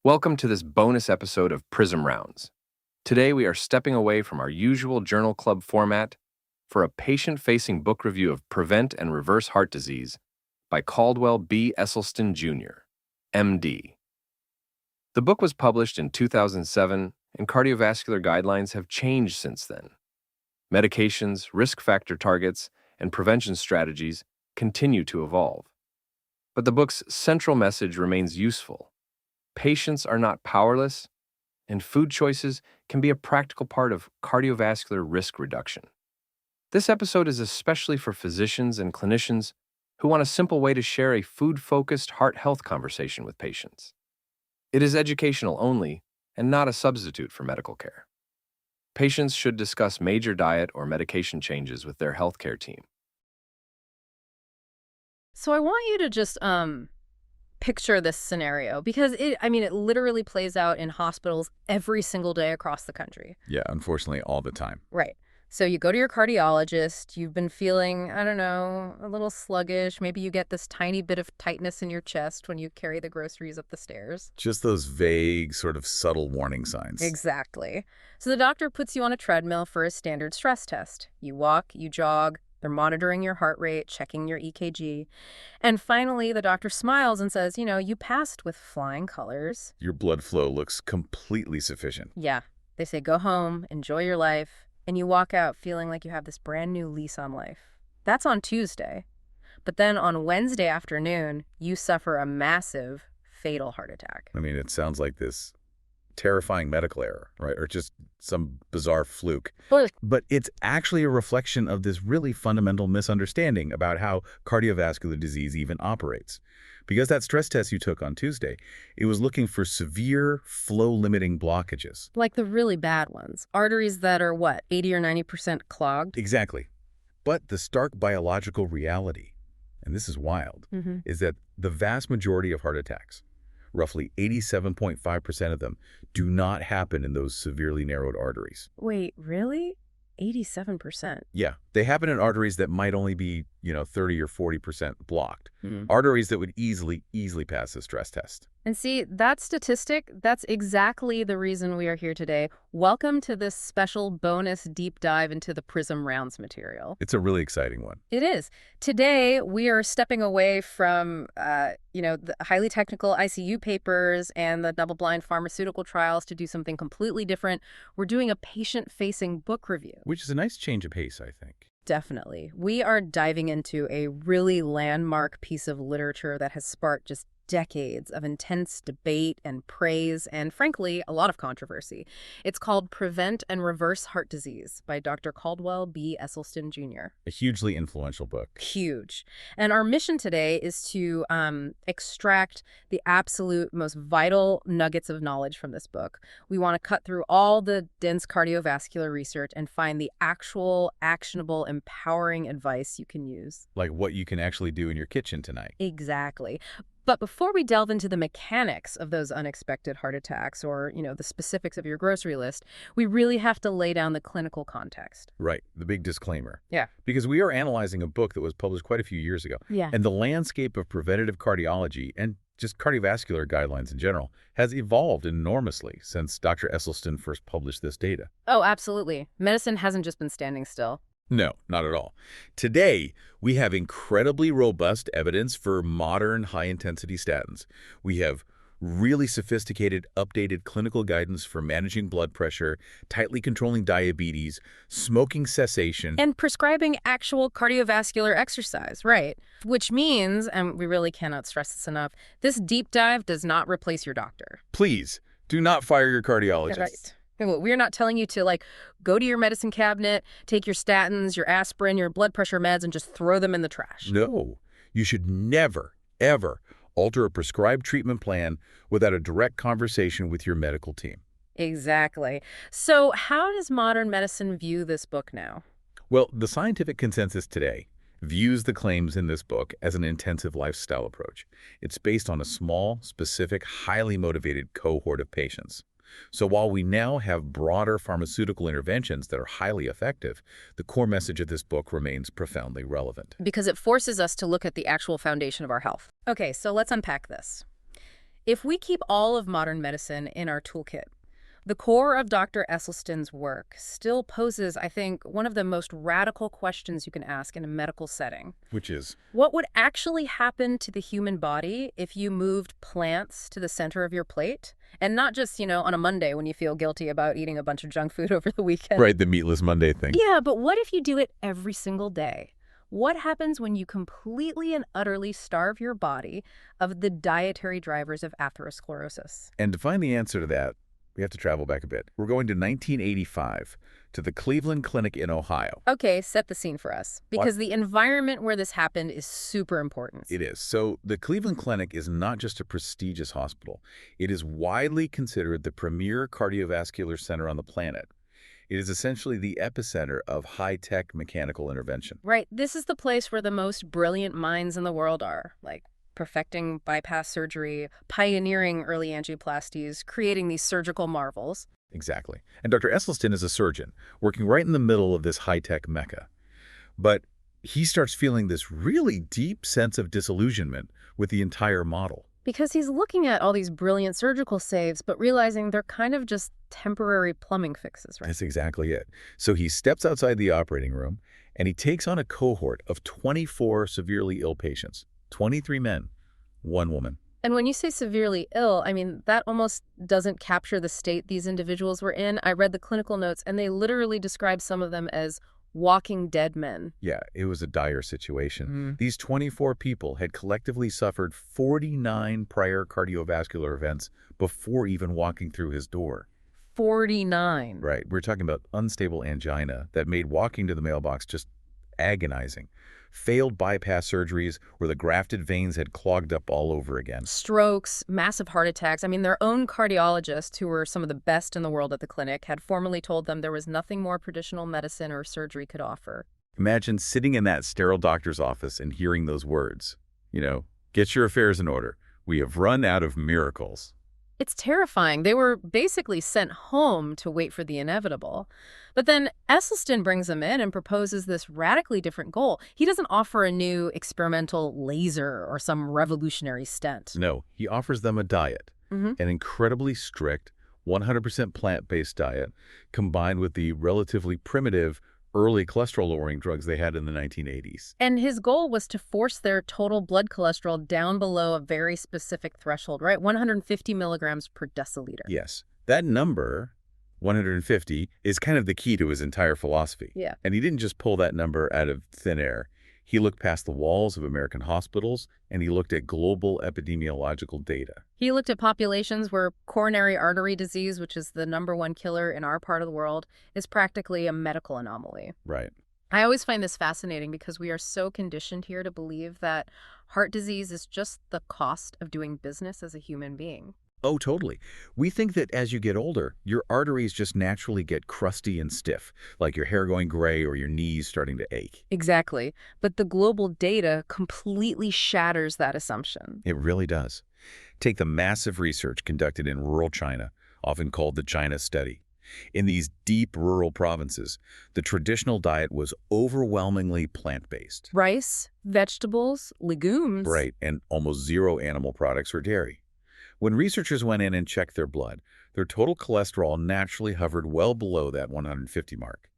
Welcome to this bonus episode of PRISM Rounds. Today we are stepping away from our usual journal club format for a patient-facing book review of Prevent and Reverse Heart Disease by Caldwell B. Esselstyn Jr., MD. The book was published in 2007, and cardiovascular guidelines have changed since then. Medications, risk factor targets, and prevention strategies continue to evolve. But the book's central message remains useful. Patients are not powerless, and food choices can be a practical part of cardiovascular risk reduction. This episode is especially for physicians and clinicians who want a simple way to share a food-focused heart health conversation with patients. It is educational only and not a substitute for medical care. Patients should discuss major diet or medication changes with their healthcare team. So I want you to just picture this scenario because it literally plays out in hospitals every single day across the country. Yeah, unfortunately, all the time. Right. So you go to your cardiologist, you've been feeling, a little sluggish. Maybe you get this tiny bit of tightness in your chest when you carry the groceries up the stairs. Just those vague, sort of subtle warning signs. Exactly. So the doctor puts you on a treadmill for a standard stress test. You walk, you jog. They're monitoring your heart rate, checking your EKG. And finally, the doctor smiles and says, you passed with flying colors. Your blood flow looks completely sufficient. Yeah. They say, go home, enjoy your life. And you walk out feeling like you have this brand new lease on life. That's on Tuesday. But then on Wednesday afternoon, you suffer a massive, fatal heart attack. It sounds like this terrifying medical error, right? Or just some bizarre fluke. But it's actually a reflection of this really fundamental misunderstanding about how cardiovascular disease even operates. Because that stress test you took on Tuesday, it was looking for severe flow-limiting blockages. Like the really bad ones. Arteries that are, 80 or 90% clogged? Exactly. But the stark biological reality, and this is wild, is that the vast majority of heart attacks, roughly 87.5% of them, do not happen in those severely narrowed arteries. Wait, really? 87%? Yeah, they happen in arteries that might only be, 30 or 40% blocked. Arteries that would easily pass a stress test. And see, that statistic, that's exactly the reason we are here today. Welcome to this special bonus deep dive into the PRISM Rounds material. It's a really exciting one. It is. Today, we are stepping away from, the highly technical ICU papers and the double-blind pharmaceutical trials to do something completely different. We're doing a patient-facing book review. Which is a nice change of pace, I think. Definitely. We are diving into a really landmark piece of literature that has sparked just decades of intense debate and praise and, frankly, a lot of controversy. It's called Prevent and Reverse Heart Disease by Dr. Caldwell B. Esselstyn Jr. A hugely influential book. Huge. And our mission today is to extract the absolute most vital nuggets of knowledge from this book. We want to cut through all the dense cardiovascular research and find the actual, actionable, empowering advice you can use. Like what you can actually do in your kitchen tonight. Exactly. But before we delve into the mechanics of those unexpected heart attacks or, the specifics of your grocery list, we really have to lay down the clinical context. Right. The big disclaimer. Yeah. Because we are analyzing a book that was published quite a few years ago. Yeah. And the landscape of preventative cardiology and just cardiovascular guidelines in general has evolved enormously since Dr. Esselstyn first published this data. Oh, absolutely. Medicine hasn't just been standing still. No, not at all. Today, we have incredibly robust evidence for modern high-intensity statins. We have really sophisticated, updated clinical guidance for managing blood pressure, tightly controlling diabetes, smoking cessation. And prescribing actual cardiovascular exercise, right? Which means, and we really cannot stress this enough, this deep dive does not replace your doctor. Please, do not fire your cardiologist. Right. We're not telling you to, go to your medicine cabinet, take your statins, your aspirin, your blood pressure meds, and just throw them in the trash. No. You should never, ever alter a prescribed treatment plan without a direct conversation with your medical team. Exactly. So how does modern medicine view this book now? Well, the scientific consensus today views the claims in this book as an intensive lifestyle approach. It's based on a small, specific, highly motivated cohort of patients. So while we now have broader pharmaceutical interventions that are highly effective, the core message of this book remains profoundly relevant. Because it forces us to look at the actual foundation of our health. Okay, so let's unpack this. If we keep all of modern medicine in our toolkit, the core of Dr. Esselstyn's work still poses, I think, one of the most radical questions you can ask in a medical setting. Which is? What would actually happen to the human body if you moved plants to the center of your plate? And not just, on a Monday when you feel guilty about eating a bunch of junk food over the weekend. Right, the meatless Monday thing. Yeah, but what if you do it every single day? What happens when you completely and utterly starve your body of the dietary drivers of atherosclerosis? And to find the answer to that, we have to travel back a bit. We're going to 1985 to the Cleveland Clinic in Ohio. Okay, set the scene for us, because the environment where this happened is super important. It is. So the Cleveland Clinic is not just a prestigious hospital. It is widely considered the premier cardiovascular center on the planet. It is essentially the epicenter of high-tech mechanical intervention. Right. This is the place where the most brilliant minds in the world are, like perfecting bypass surgery, pioneering early angioplasties, creating these surgical marvels. Exactly. And Dr. Esselstyn is a surgeon, working right in the middle of this high-tech mecca. But he starts feeling this really deep sense of disillusionment with the entire model. Because he's looking at all these brilliant surgical saves, but realizing they're kind of just temporary plumbing fixes, right? That's exactly it. So he steps outside the operating room, and he takes on a cohort of 24 severely ill patients. 23 men, 1 woman. And when you say severely ill, I mean, that almost doesn't capture the state these individuals were in. I read the clinical notes, and they literally describe some of them as walking dead men. Yeah, it was a dire situation. These 24 people had collectively suffered 49 prior cardiovascular events before even walking through his door. 49. Right. We're talking about unstable angina that made walking to the mailbox just agonizing. Failed bypass surgeries where the grafted veins had clogged up all over again. Strokes, massive heart attacks. I mean, their own cardiologists, who were some of the best in the world at the clinic, had formally told them there was nothing more traditional medicine or surgery could offer. Imagine sitting in that sterile doctor's office and hearing those words. Get your affairs in order. We have run out of miracles. It's terrifying. They were basically sent home to wait for the inevitable. But then Esselstyn brings them in and proposes this radically different goal. He doesn't offer a new experimental laser or some revolutionary stent. No, he offers them a diet, an incredibly strict, 100% plant-based diet, combined with the relatively primitive early cholesterol-lowering drugs they had in the 1980s. And his goal was to force their total blood cholesterol down below a very specific threshold, right? 150 milligrams per deciliter. Yes. That number, 150, is kind of the key to his entire philosophy. Yeah. And he didn't just pull that number out of thin air. He looked past the walls of American hospitals, and he looked at global epidemiological data. He looked at populations where coronary artery disease, which is the #1 killer in our part of the world, is practically a medical anomaly. Right. I always find this fascinating because we are so conditioned here to believe that heart disease is just the cost of doing business as a human being. Oh, totally. We think that as you get older, your arteries just naturally get crusty and stiff, like your hair going gray or your knees starting to ache. Exactly. But the global data completely shatters that assumption. It really does. Take the massive research conducted in rural China, often called the China Study. In these deep rural provinces, the traditional diet was overwhelmingly plant-based. Rice, vegetables, legumes. Right, and almost zero animal products or dairy. When researchers went in and checked their blood, their total cholesterol naturally hovered well below that 150 mark.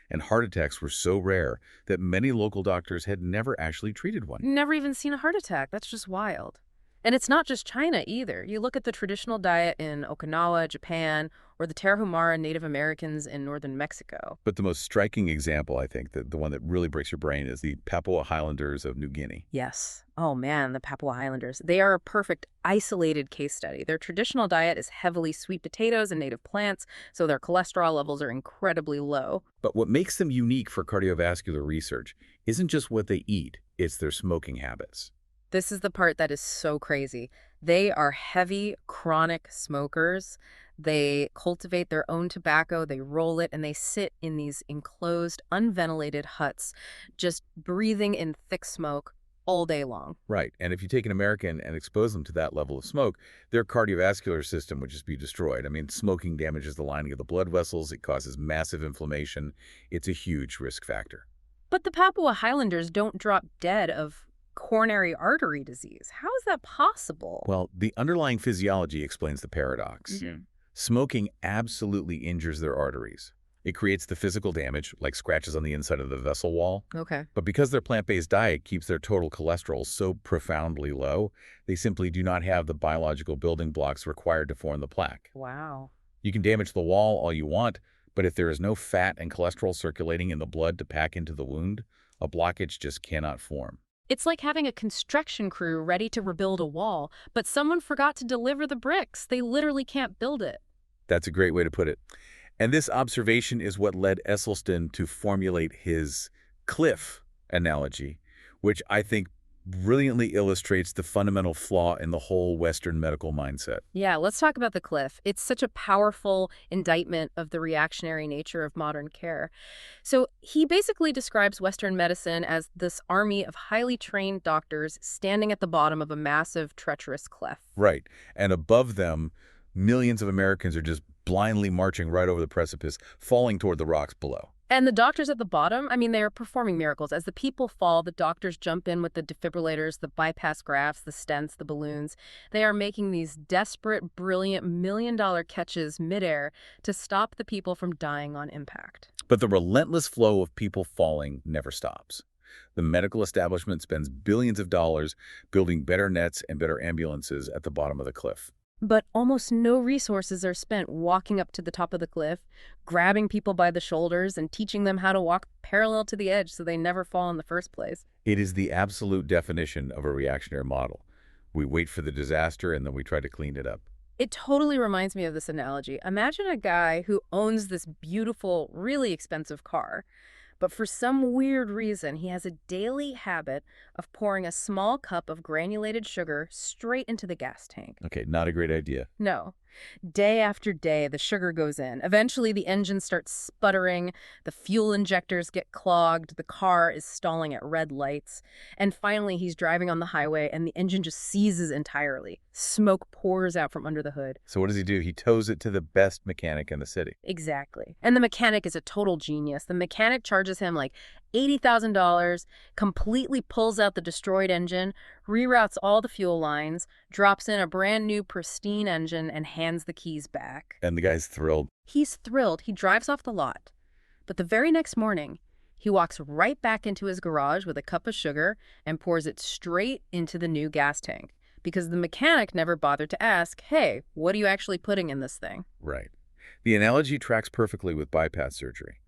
And heart attacks were so rare that many local doctors had never actually treated one. Never even seen a heart attack. That's just wild. And it's not just China either. You look at the traditional diet in Okinawa, Japan, or the Tarahumara Native Americans in northern Mexico. But the most striking example, I think, the one that really breaks your brain, is the Papua Highlanders of New Guinea. Yes. Oh man, the Papua Highlanders. They are a perfect isolated case study. Their traditional diet is heavily sweet potatoes and native plants, so their cholesterol levels are incredibly low. But what makes them unique for cardiovascular research isn't just what they eat, it's their smoking habits. This is the part that is so crazy. They are heavy, chronic smokers. They cultivate their own tobacco, they roll it, and they sit in these enclosed, unventilated huts, just breathing in thick smoke all day long. Right. And if you take an American and expose them to that level of smoke, their cardiovascular system would just be destroyed. I mean, smoking damages the lining of the blood vessels. It causes massive inflammation. It's a huge risk factor. But the Papua Highlanders don't drop dead of coronary artery disease. How is that possible? Well, the underlying physiology explains the paradox. Smoking absolutely injures their arteries. It creates the physical damage, like scratches on the inside of the vessel wall. Okay. But because their plant-based diet keeps their total cholesterol so profoundly low, they simply do not have the biological building blocks required to form the plaque. Wow. You can damage the wall all you want, but if there is no fat and cholesterol circulating in the blood to pack into the wound, a blockage just cannot form. It's like having a construction crew ready to rebuild a wall, but someone forgot to deliver the bricks. They literally can't build it. That's a great way to put it. And this observation is what led Esselstyn to formulate his cliff analogy, which I think brilliantly illustrates the fundamental flaw in the whole Western medical mindset. Yeah, let's talk about the cliff. It's such a powerful indictment of the reactionary nature of modern care. So he basically describes Western medicine as this army of highly trained doctors standing at the bottom of a massive, treacherous cliff. Right. And above them, millions of Americans are just blindly marching right over the precipice, falling toward the rocks below. And the doctors at the bottom, I mean, they are performing miracles. As the people fall, the doctors jump in with the defibrillators, the bypass grafts, the stents, the balloons. They are making these desperate, brilliant, million-dollar catches midair to stop the people from dying on impact. But the relentless flow of people falling never stops. The medical establishment spends billions of dollars building better nets and better ambulances at the bottom of the cliff. But almost no resources are spent walking up to the top of the cliff, grabbing people by the shoulders and teaching them how to walk parallel to the edge so they never fall in the first place. It is the absolute definition of a reactionary model. We wait for the disaster and then we try to clean it up. It totally reminds me of this analogy. Imagine a guy who owns this beautiful, really expensive car, but for some weird reason, he has a daily habit of pouring a small cup of granulated sugar straight into the gas tank. Okay, not a great idea. No. Day after day, the sugar goes in. Eventually, the engine starts sputtering, the fuel injectors get clogged, the car is stalling at red lights, and finally, he's driving on the highway and the engine just seizes entirely. Smoke pours out from under the hood. So what does he do? He tows it to the best mechanic in the city. Exactly. And the mechanic is a total genius. The mechanic charges him like $80,000, completely pulls out the destroyed engine, reroutes all the fuel lines, drops in a brand new pristine engine, and hands the keys back. And the guy's thrilled. He's thrilled. He drives off the lot. But the very next morning, he walks right back into his garage with a cup of sugar and pours it straight into the new gas tank. Because the mechanic never bothered to ask, hey, what are you actually putting in this thing? Right. The analogy tracks perfectly with bypass surgery.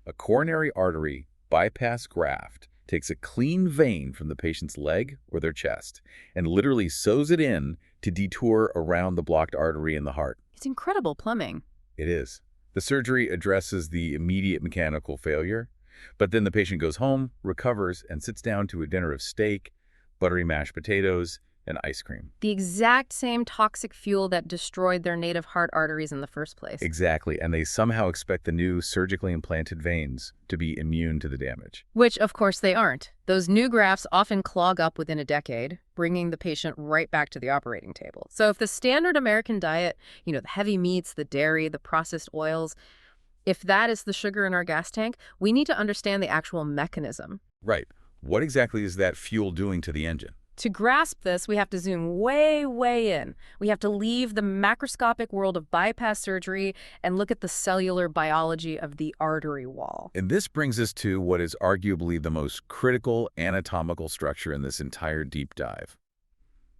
A coronary artery bypass graft takes a clean vein from the patient's leg or their chest and literally sews it in to detour around the blocked artery in the heart. It's incredible plumbing. It is. The surgery addresses the immediate mechanical failure, but then the patient goes home, recovers, and sits down to a dinner of steak, buttery mashed potatoes, and ice cream. The exact same toxic fuel that destroyed their native heart arteries in the first place. Exactly, and they somehow expect the new surgically implanted veins to be immune to the damage. Which, of course, they aren't. Those new grafts often clog up within a decade, bringing the patient right back to the operating table. So if the standard American diet, the heavy meats, the dairy, the processed oils, if that is the sugar in our gas tank, we need to understand the actual mechanism. Right. What exactly is that fuel doing to the engine? To grasp this, we have to zoom way, way in. We have to leave the macroscopic world of bypass surgery and look at the cellular biology of the artery wall. And this brings us to what is arguably the most critical anatomical structure in this entire deep dive.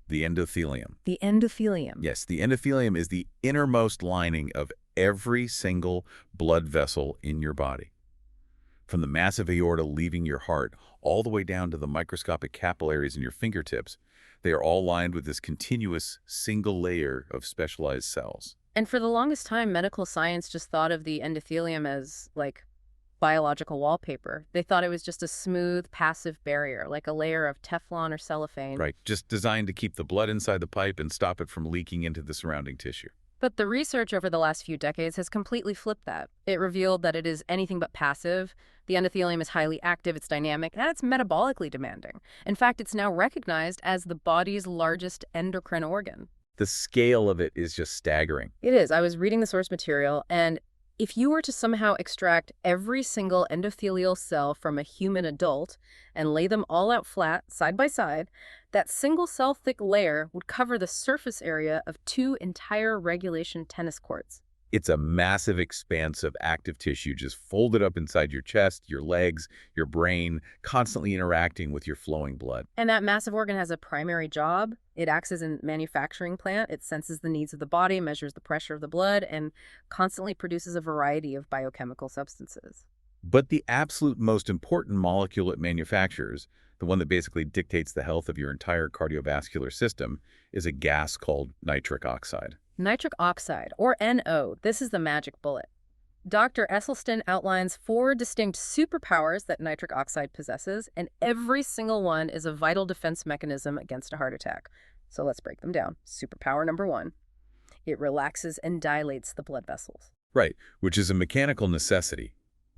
The endothelium. The endothelium. Yes, the endothelium is the innermost lining of every single blood vessel in your body. From the massive aorta leaving your heart all the way down to the microscopic capillaries in your fingertips, they are all lined with this continuous single layer of specialized cells. And for the longest time, medical science just thought of the endothelium as, like, biological wallpaper. They thought it was just a smooth, passive barrier, like a layer of Teflon or cellophane. Right, just designed to keep the blood inside the pipe and stop it from leaking into the surrounding tissue. But the research over the last few decades has completely flipped that. It revealed that it is anything but passive. The endothelium is highly active, it's dynamic, and it's metabolically demanding. In fact, it's now recognized as the body's largest endocrine organ. The scale of it is just staggering. It is. I was reading the source material, and If you were to somehow extract every single endothelial cell from a human adult and lay them all out flat, side by side, that single cell thick layer would cover the surface area of 2 entire regulation tennis courts. It's a massive expanse of active tissue just folded up inside your chest, your legs, your brain, constantly interacting with your flowing blood. And that massive organ has a primary job. It acts as a manufacturing plant. It senses the needs of the body, measures the pressure of the blood, and constantly produces a variety of biochemical substances. But the absolute most important molecule it manufactures, the one that basically dictates the health of your entire cardiovascular system, is a gas called nitric oxide. Nitric oxide, or NO, this is the magic bullet. Dr. Esselstyn outlines 4 distinct superpowers that nitric oxide possesses, and every single one is a vital defense mechanism against a heart attack. So let's break them down. Superpower number 1, it relaxes and dilates the blood vessels. Right, which is a mechanical necessity.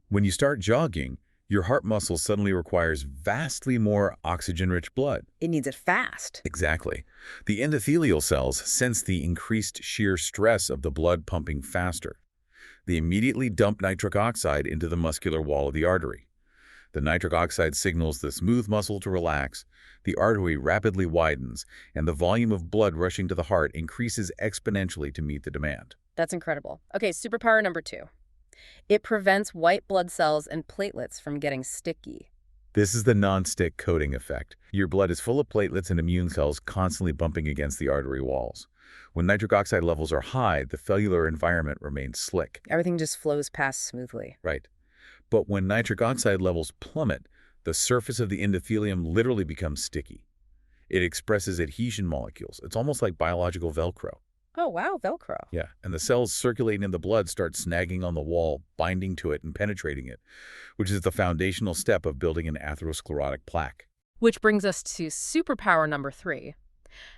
When you start jogging, your heart muscle suddenly requires vastly more oxygen-rich blood. It needs it fast. Exactly. The endothelial cells sense the increased shear stress of the blood pumping faster. They immediately dump nitric oxide into the muscular wall of the artery. The nitric oxide signals the smooth muscle to relax, the artery rapidly widens, and the volume of blood rushing to the heart increases exponentially to meet the demand. That's incredible. Okay, superpower number 2. It prevents white blood cells and platelets from getting sticky. This is the non-stick coating effect. Your blood is full of platelets and immune cells constantly bumping against the artery walls. When nitric oxide levels are high, the cellular environment remains slick. Everything just flows past smoothly. Right. But when nitric oxide levels plummet, the surface of the endothelium literally becomes sticky. It expresses adhesion molecules. It's almost like biological Velcro. Oh, wow, Velcro. Yeah, and the cells circulating in the blood start snagging on the wall, binding to it and penetrating it, which is the foundational step of building an atherosclerotic plaque. Which brings us to superpower number 3.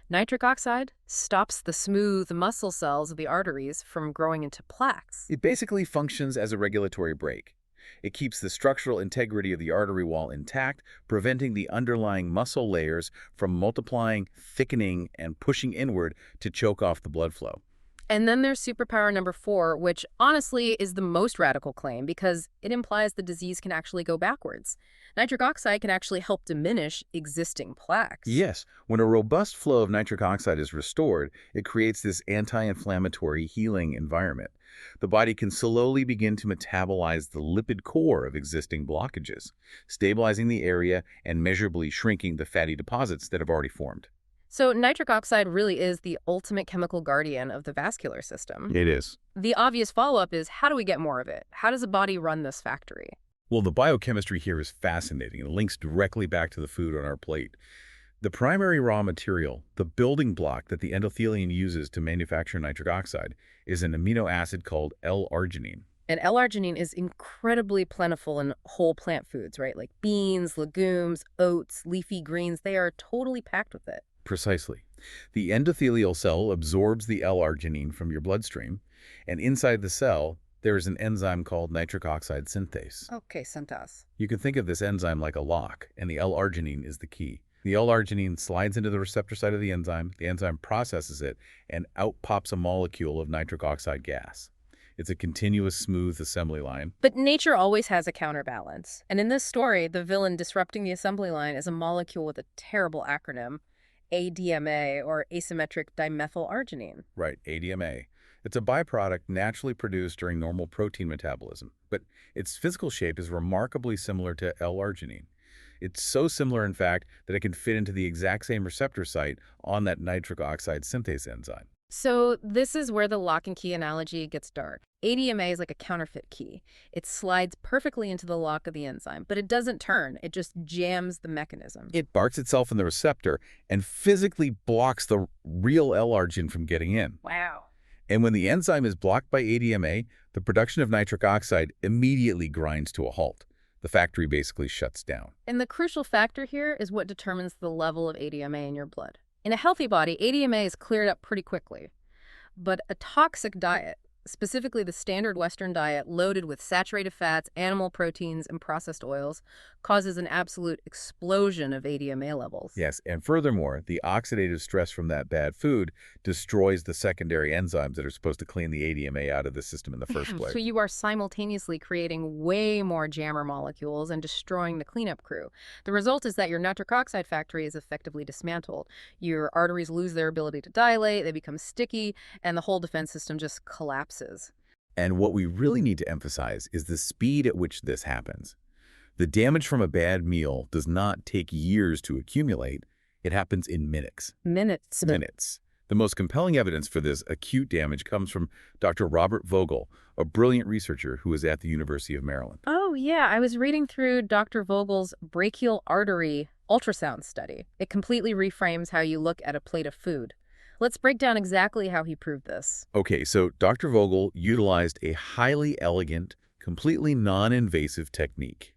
Nitric oxide stops the smooth muscle cells of the arteries from growing into plaques. It basically functions as a regulatory brake. It keeps the structural integrity of the artery wall intact, preventing the underlying muscle layers from multiplying, thickening, and pushing inward to choke off the blood flow. And then there's superpower number 4, which honestly is the most radical claim because it implies the disease can actually go backwards. Nitric oxide can actually help diminish existing plaques. Yes, when a robust flow of nitric oxide is restored, it creates this anti-inflammatory healing environment. The body can slowly begin to metabolize the lipid core of existing blockages, stabilizing the area and measurably shrinking the fatty deposits that have already formed. So nitric oxide really is the ultimate chemical guardian of the vascular system. It is. The obvious follow-up is, how do we get more of it? How does the body run this factory? Well, the biochemistry here is fascinating and links directly back to the food on our plate. The primary raw material, the building block that the endothelium uses to manufacture nitric oxide, is an amino acid called L-arginine. And L-arginine is incredibly plentiful in whole plant foods, right? Like beans, legumes, oats, leafy greens. They are totally packed with it. Precisely. The endothelial cell absorbs the L-arginine from your bloodstream, and inside the cell, there is an enzyme called nitric oxide synthase. Okay, synthase. You can think of this enzyme like a lock, and the L-arginine is the key. The L-arginine slides into the receptor site of the enzyme processes it, and out pops a molecule of nitric oxide gas. It's a continuous, smooth assembly line. But nature always has a counterbalance. And in this story, the villain disrupting the assembly line is a molecule with a terrible acronym, ADMA, or asymmetric dimethylarginine. Right, ADMA. It's a byproduct naturally produced during normal protein metabolism, but its physical shape is remarkably similar to L-arginine. It's so similar, in fact, that it can fit into the exact same receptor site on that nitric oxide synthase enzyme. So this is where the lock and key analogy gets dark. ADMA is like a counterfeit key. It slides perfectly into the lock of the enzyme, but it doesn't turn. It just jams the mechanism. It barks itself in the receptor and physically blocks the real L-arginine from getting in. Wow. And when the enzyme is blocked by ADMA, the production of nitric oxide immediately grinds to a halt. The factory basically shuts down. And the crucial factor here is what determines the level of ADMA in your blood. In a healthy body, ADMA is cleared up pretty quickly. But a toxic diet, Specifically, the standard Western diet loaded with saturated fats, animal proteins, and processed oils causes an absolute explosion of ADMA levels. Yes, and furthermore, the oxidative stress from that bad food destroys the secondary enzymes that are supposed to clean the ADMA out of the system in the first place. So you are simultaneously creating way more jammer molecules and destroying the cleanup crew. The result is that your nitric oxide factory is effectively dismantled. Your arteries lose their ability to dilate, they become sticky, and the whole defense system just collapses. And what we really need to emphasize is the speed at which this happens. The damage from a bad meal does not take years to accumulate. It happens in minutes. Minutes. The most compelling evidence for this acute damage comes from Dr. Robert Vogel, a brilliant researcher who was at the University of Maryland. Oh, yeah. I was reading through Dr. Vogel's brachial artery ultrasound study. It completely reframes how you look at a plate of food. Let's break down exactly how he proved this. Okay, so Dr. Vogel utilized a highly elegant, completely non-invasive technique.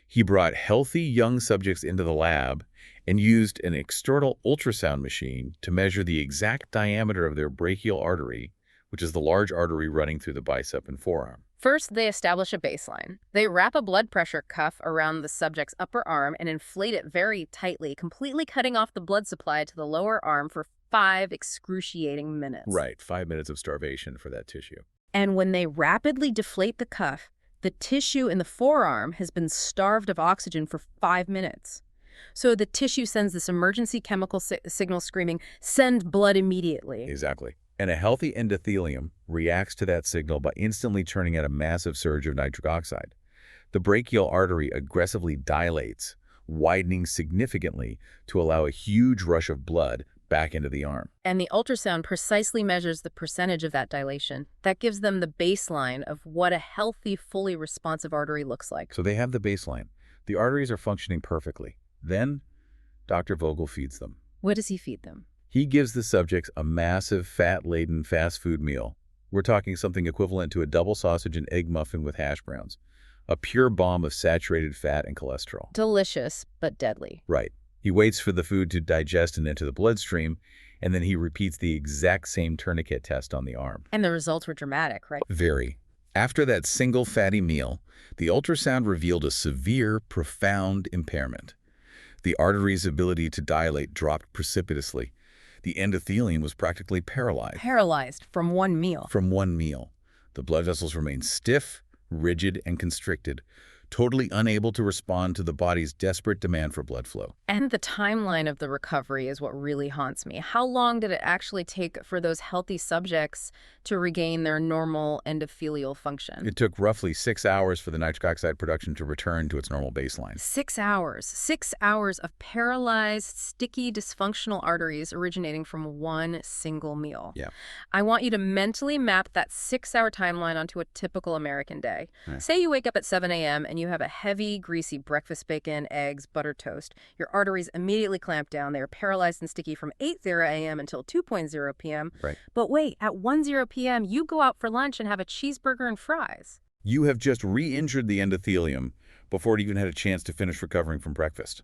He brought healthy young subjects into the lab and used an external ultrasound machine to measure the exact diameter of their brachial artery, which is the large artery running through the bicep and forearm. First, they establish a baseline. They wrap a blood pressure cuff around the subject's upper arm and inflate it very tightly, completely cutting off the blood supply to the lower arm for 5 excruciating minutes. Right, 5 minutes of starvation for that tissue. And when they rapidly deflate the cuff, the tissue in the forearm has been starved of oxygen for 5 minutes. So the tissue sends this emergency chemical signal screaming, "Send blood immediately." Exactly. And a healthy endothelium reacts to that signal by instantly turning out a massive surge of nitric oxide. The brachial artery aggressively dilates, widening significantly to allow a huge rush of blood back into the arm. And the ultrasound precisely measures the percentage of that dilation. That gives them the baseline of what a healthy, fully responsive artery looks like. So they have the baseline. The arteries are functioning perfectly. Then, Dr. Vogel feeds them. What does he feed them? He gives the subjects a massive, fat-laden fast food meal. We're talking something equivalent to a double sausage and egg muffin with hash browns. A pure bomb of saturated fat and cholesterol. Delicious, but deadly. Right. He waits for the food to digest and enter the bloodstream, and then he repeats the exact same tourniquet test on the arm. And the results were dramatic, right? Very. After that single fatty meal, the ultrasound revealed a severe, profound impairment. The artery's ability to dilate dropped precipitously. The endothelium was practically paralyzed. Paralyzed from one meal. From one meal. The blood vessels remained stiff, rigid, and constricted, totally unable to respond to the body's desperate demand for blood flow. And the timeline of the recovery is what really haunts me. How long did it actually take for those healthy subjects to regain their normal endothelial function? It took roughly 6 hours for the nitric oxide production to return to its normal baseline. 6 hours. 6 hours of paralyzed, sticky, dysfunctional arteries originating from one single meal. Yeah. I want you to mentally map that 6-hour timeline onto a typical American day. Right. Say you wake up at 7 a.m. and you have a heavy, greasy breakfast bacon, eggs, butter toast. Your arteries immediately clamp down. They are paralyzed and sticky from 8:00 a.m. until 2:00 p.m. Right. But wait, at 1:00 p.m., you go out for lunch and have a cheeseburger and fries. You have just re-injured the endothelium before it even had a chance to finish recovering from breakfast.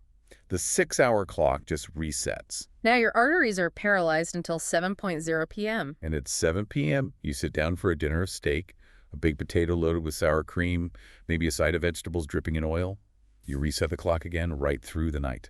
The 6-hour clock just resets. Now your arteries are paralyzed until 7:00 p.m. And at 7 p.m., you sit down for a dinner of steak, a baked potato loaded with sour cream, maybe a side of vegetables dripping in oil. You reset the clock again right through the night.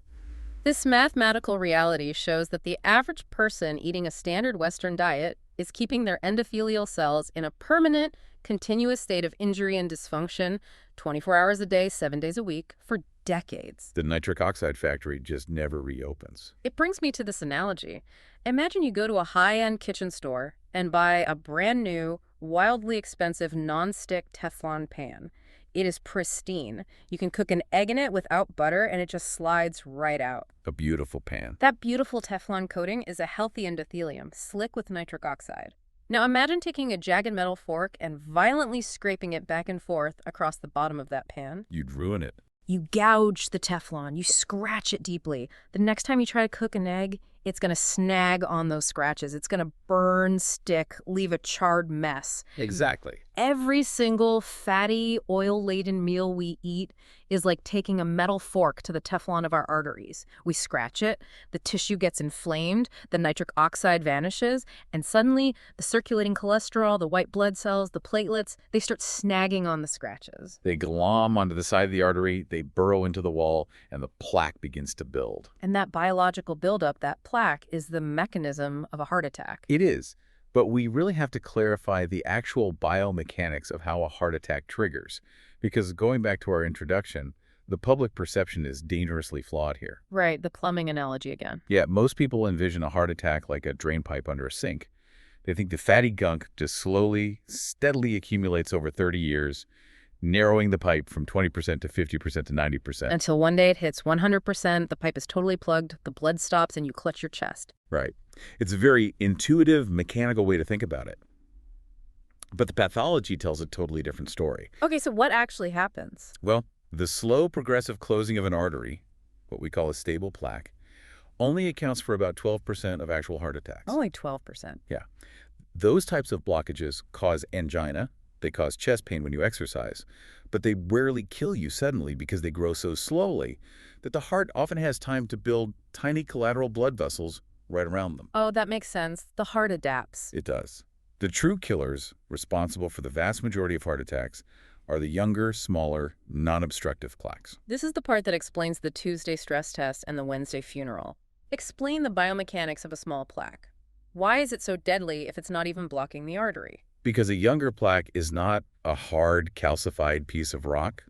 This mathematical reality shows that the average person eating a standard Western diet is keeping their endothelial cells in a permanent, continuous state of injury and dysfunction 24 hours a day, 7 days a week, for decades. The nitric oxide factory just never reopens. It brings me to this analogy. Imagine you go to a high-end kitchen store and buy a brand new, wildly expensive non-stick Teflon pan. It is pristine. You can cook an egg in it without butter and it just slides right out. A beautiful pan. That beautiful Teflon coating is a healthy endothelium, slick with nitric oxide. Now imagine taking a jagged metal fork and violently scraping it back and forth across the bottom of that pan. You'd ruin it. You gouge the Teflon, you scratch it deeply. The next time you try to cook an egg, it's going to snag on those scratches. It's going to burn, stick, leave a charred mess. Exactly. Every single fatty, oil-laden meal we eat is like taking a metal fork to the Teflon of our arteries. We scratch it, the tissue gets inflamed, the nitric oxide vanishes, and suddenly the circulating cholesterol, the white blood cells, the platelets, they start snagging on the scratches. They glom onto the side of the artery, they burrow into the wall, and the plaque begins to build. And that biological buildup, that plaque, is the mechanism of a heart attack. It is. But we really have to clarify the actual biomechanics of how a heart attack triggers. Because going back to our introduction, the public perception is dangerously flawed here. Right, the plumbing analogy again. Yeah, most people envision a heart attack like a drain pipe under a sink. They think the fatty gunk just slowly, steadily accumulates over 30 years, narrowing the pipe from 20% to 50% to 90%. Until one day it hits 100%, the pipe is totally plugged, the blood stops, and you clutch your chest. Right. It's a very intuitive, mechanical way to think about it. But the pathology tells a totally different story. Okay, so what actually happens? Well, the slow progressive closing of an artery, what we call a stable plaque, only accounts for about 12% of actual heart attacks. Only 12%. Yeah. Those types of blockages cause angina. They cause chest pain when you exercise, but they rarely kill you suddenly because they grow so slowly that the heart often has time to build tiny collateral blood vessels right around them. Oh, that makes sense. The heart adapts. It does. The true killers responsible for the vast majority of heart attacks are the younger, smaller, non-obstructive plaques. This is the part that explains the Tuesday stress test and the Wednesday funeral. Explain the biomechanics of a small plaque. Why is it so deadly if it's not even blocking the artery? Because a younger plaque is not a hard, calcified piece of rock.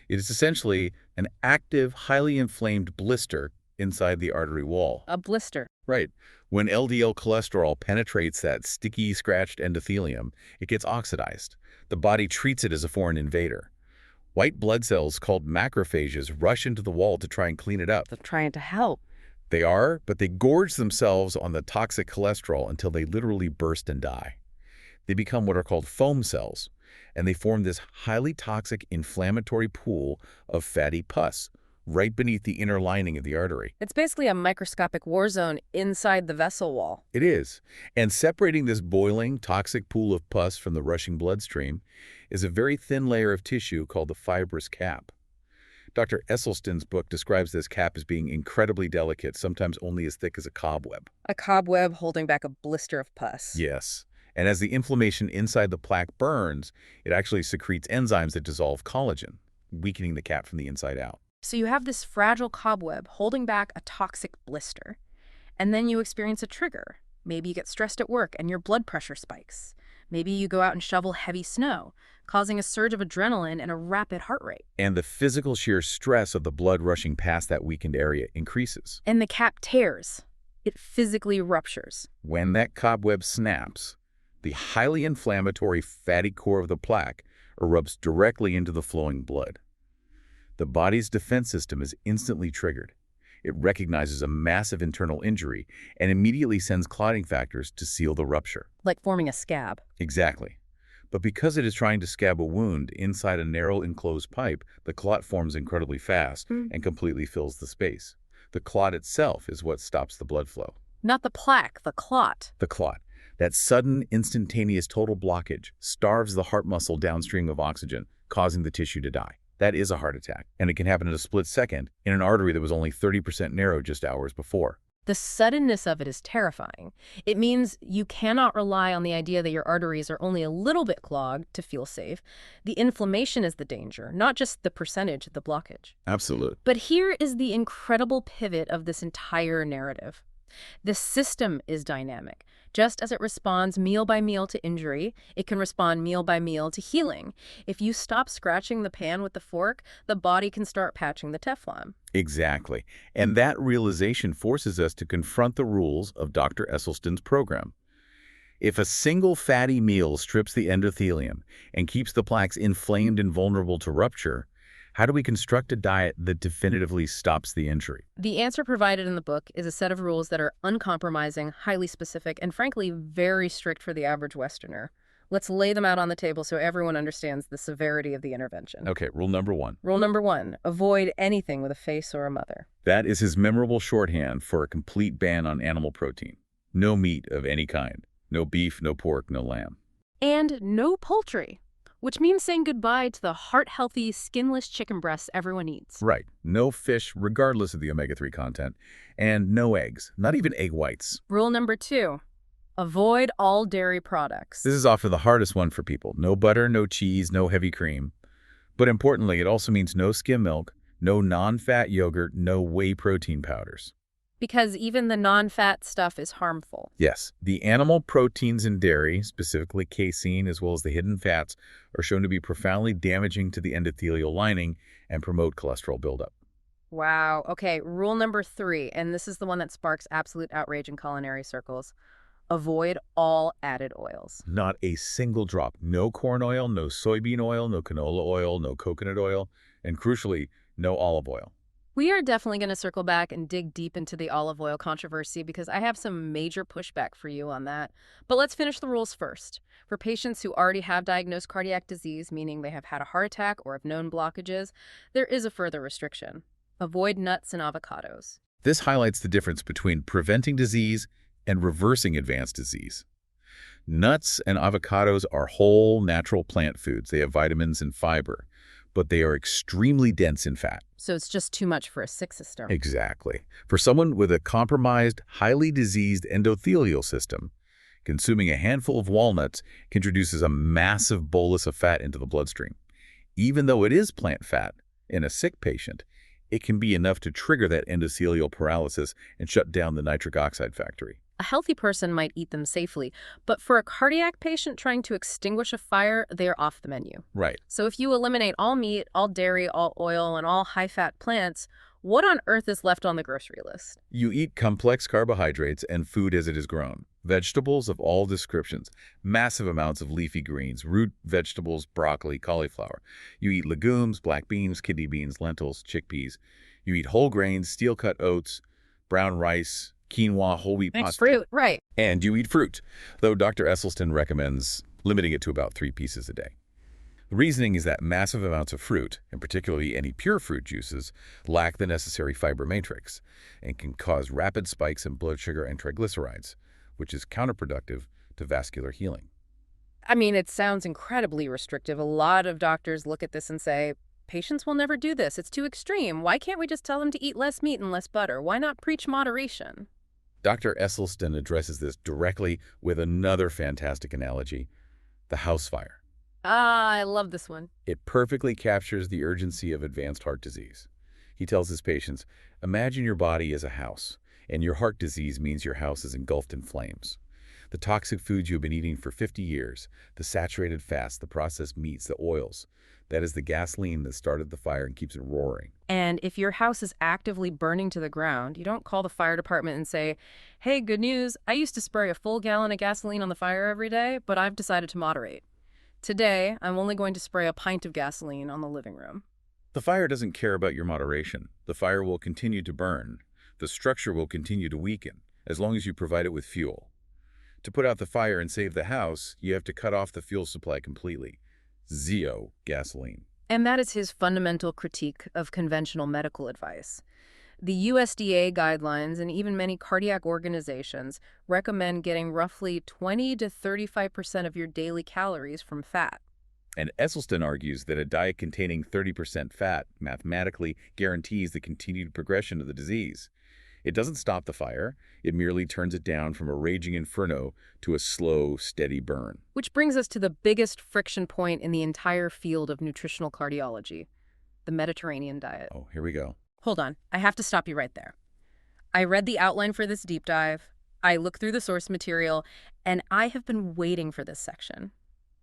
It is essentially an active, highly inflamed blister inside the artery wall. A blister. Right. When LDL cholesterol penetrates that sticky, scratched endothelium, it gets oxidized. The body treats it as a foreign invader. White blood cells called macrophages rush into the wall to try and clean it up. They're trying to help. They are, but they gorge themselves on the toxic cholesterol until they literally burst and die. They become what are called foam cells, and they form this highly toxic inflammatory pool of fatty pus right beneath the inner lining of the artery. It's basically a microscopic war zone inside the vessel wall. It is. And separating this boiling, toxic pool of pus from the rushing bloodstream is a very thin layer of tissue called the fibrous cap. Dr. Esselstyn's book describes this cap as being incredibly delicate, sometimes only as thick as a cobweb. A cobweb holding back a blister of pus. Yes. And as the inflammation inside the plaque burns, it actually secretes enzymes that dissolve collagen, weakening the cap from the inside out. So you have this fragile cobweb holding back a toxic blister. And then you experience a trigger. Maybe you get stressed at work and your blood pressure spikes. Maybe you go out and shovel heavy snow, causing a surge of adrenaline and a rapid heart rate. And the physical sheer stress of the blood rushing past that weakened area increases. And the cap tears. It physically ruptures. When that cobweb snaps, the highly inflammatory fatty core of the plaque erupts directly into the flowing blood. The body's defense system is instantly triggered. It recognizes a massive internal injury and immediately sends clotting factors to seal the rupture. Like forming a scab. Exactly. But because it is trying to scab a wound inside a narrow enclosed pipe, the clot forms incredibly fast and completely fills the space. The clot itself is what stops the blood flow. Not the plaque, the clot. The clot. That sudden, instantaneous total blockage starves the heart muscle downstream of oxygen, causing the tissue to die. That is a heart attack, and it can happen in a split second in an artery that was only 30% narrow just hours before. The suddenness of it is terrifying. It means you cannot rely on the idea that your arteries are only a little bit clogged to feel safe. The inflammation is the danger, not just the percentage of the blockage. Absolutely. But here is the incredible pivot of this entire narrative. The system is dynamic. Just as it responds meal by meal to injury, it can respond meal by meal to healing. If you stop scratching the pan with the fork, the body can start patching the Teflon. Exactly. And that realization forces us to confront the rules of Dr. Esselstyn's program. If a single fatty meal strips the endothelium and keeps the plaques inflamed and vulnerable to rupture, how do we construct a diet that definitively stops the injury? The answer provided in the book is a set of rules that are uncompromising, highly specific, and frankly, very strict for the average Westerner. Let's lay them out on the table so everyone understands the severity of the intervention. Okay, rule number 1. Rule number 1, avoid anything with a face or a mother. That is his memorable shorthand for a complete ban on animal protein. No meat of any kind. No beef, no pork, no lamb. And no poultry, which means saying goodbye to the heart-healthy, skinless chicken breasts everyone eats. Right. No fish, regardless of the omega-3 content. And no eggs, not even egg whites. Rule number 2, avoid all dairy products. This is often the hardest one for people. No butter, no cheese, no heavy cream. But importantly, it also means no skim milk, no non-fat yogurt, no whey protein powders. Because even the non-fat stuff is harmful. Yes, the animal proteins in dairy, specifically casein as well as the hidden fats, are shown to be profoundly damaging to the endothelial lining and promote cholesterol buildup. Wow. Okay, rule number 3, and this is the one that sparks absolute outrage in culinary circles. Avoid all added oils. Not a single drop. No corn oil, no soybean oil, no canola oil, no coconut oil, and crucially, no olive oil. We are definitely going to circle back and dig deep into the olive oil controversy because I have some major pushback for you on that. But let's finish the rules first. For patients who already have diagnosed cardiac disease, meaning they have had a heart attack or have known blockages, there is a further restriction. Avoid nuts and avocados. This highlights the difference between preventing disease and reversing advanced disease. Nuts and avocados are whole, natural plant foods. They have vitamins and fiber, but they are extremely dense in fat. So it's just too much for a sick system. Exactly. For someone with a compromised, highly diseased endothelial system, consuming a handful of walnuts introduces a massive bolus of fat into the bloodstream. Even though it is plant fat, in a sick patient, it can be enough to trigger that endothelial paralysis and shut down the nitric oxide factory. A healthy person might eat them safely, but for a cardiac patient trying to extinguish a fire, they are off the menu. Right. So if you eliminate all meat, all dairy, all oil, and all high-fat plants, what on earth is left on the grocery list? You eat complex carbohydrates and food as it is grown. Vegetables of all descriptions, massive amounts of leafy greens, root vegetables, broccoli, cauliflower. You eat legumes, black beans, kidney beans, lentils, chickpeas. You eat whole grains, steel-cut oats, brown rice, quinoa, whole wheat pasta. Fruit, right. And you eat fruit, though Dr. Esselstyn recommends limiting it to about 3 pieces a day. The reasoning is that massive amounts of fruit, and particularly any pure fruit juices, lack the necessary fiber matrix and can cause rapid spikes in blood sugar and triglycerides, which is counterproductive to vascular healing. I mean, it sounds incredibly restrictive. A lot of doctors look at this and say, patients will never do this. It's too extreme. Why can't we just tell them to eat less meat and less butter? Why not preach moderation? Dr. Esselstyn addresses this directly with another fantastic analogy, the house fire. Ah, I love this one. It perfectly captures the urgency of advanced heart disease. He tells his patients, imagine your body as a house, and your heart disease means your house is engulfed in flames. The toxic foods you've been eating for 50 years, the saturated fats, the processed meats, the oils, that is the gasoline that started the fire and keeps it roaring. And if your house is actively burning to the ground, you don't call the fire department and say, hey, good news, I used to spray a full gallon of gasoline on the fire every day, but I've decided to moderate. Today, I'm only going to spray a pint of gasoline on the living room. The fire doesn't care about your moderation. The fire will continue to burn. The structure will continue to weaken, as long as you provide it with fuel. To put out the fire and save the house, you have to cut off the fuel supply completely. Zero gasoline. And that is his fundamental critique of conventional medical advice. The USDA guidelines and even many cardiac organizations recommend getting roughly 20 to 35% of your daily calories from fat. And Esselstyn argues that a diet containing 30% fat mathematically guarantees the continued progression of the disease. It doesn't stop the fire, it merely turns it down from a raging inferno to a slow, steady burn. Which brings us to the biggest friction point in the entire field of nutritional cardiology, the Mediterranean diet. Oh, here we go. Hold on, I have to stop you right there. I read the outline for this deep dive, I looked through the source material, and I have been waiting for this section.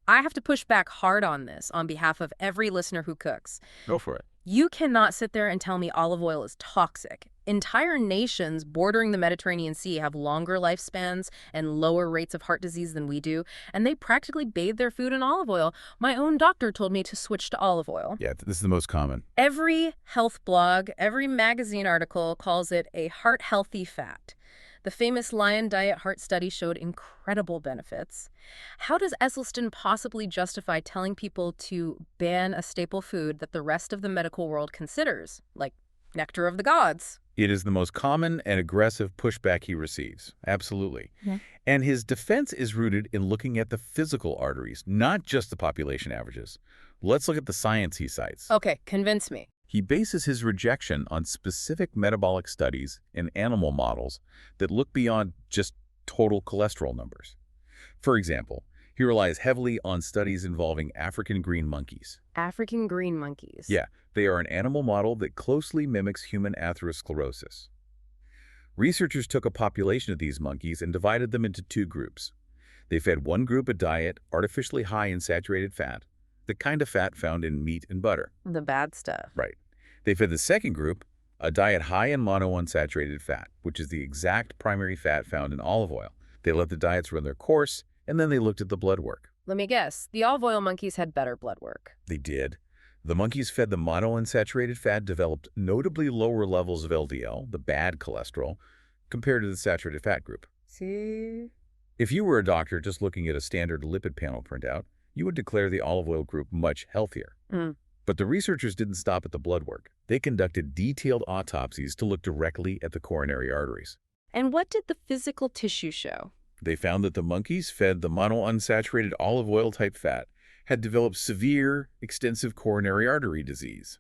I have to push back hard on this on behalf of every listener who cooks. Go for it. You cannot sit there and tell me olive oil is toxic. Entire nations bordering the Mediterranean Sea have longer lifespans and lower rates of heart disease than we do, and they practically bathe their food in olive oil. My own doctor told me to switch to olive oil. Yeah, this is the most common. Every health blog, every magazine article calls it a heart-healthy fat. The famous Lion Diet Heart study showed incredible benefits. How does Esselstyn possibly justify telling people to ban a staple food that the rest of the medical world considers, like nectar of the gods? It is the most common and aggressive pushback he receives. Absolutely. Yeah. And his defense is rooted in looking at the physical arteries, not just the population averages. Let's look at the science he cites. Okay, convince me. He bases his rejection on specific metabolic studies in animal models that look beyond just total cholesterol numbers. For example, he relies heavily on studies involving African green monkeys. African green monkeys. Yeah, they are an animal model that closely mimics human atherosclerosis. Researchers took a population of these monkeys and divided them into two groups. They fed one group a diet artificially high in saturated fat, the kind of fat found in meat and butter. The bad stuff. Right. They fed the second group a diet high in monounsaturated fat, which is the exact primary fat found in olive oil. They let the diets run their course, and then they looked at the blood work. Let me guess. The olive oil monkeys had better blood work. They did. The monkeys fed the monounsaturated fat developed notably lower levels of LDL, the bad cholesterol, compared to the saturated fat group. See? If you were a doctor just looking at a standard lipid panel printout, you would declare the olive oil group much healthier. But the researchers didn't stop at the blood work. They conducted detailed autopsies to look directly at the coronary arteries. And what did the physical tissue show? They found that the monkeys fed the monounsaturated olive oil type fat had developed severe, extensive coronary artery disease.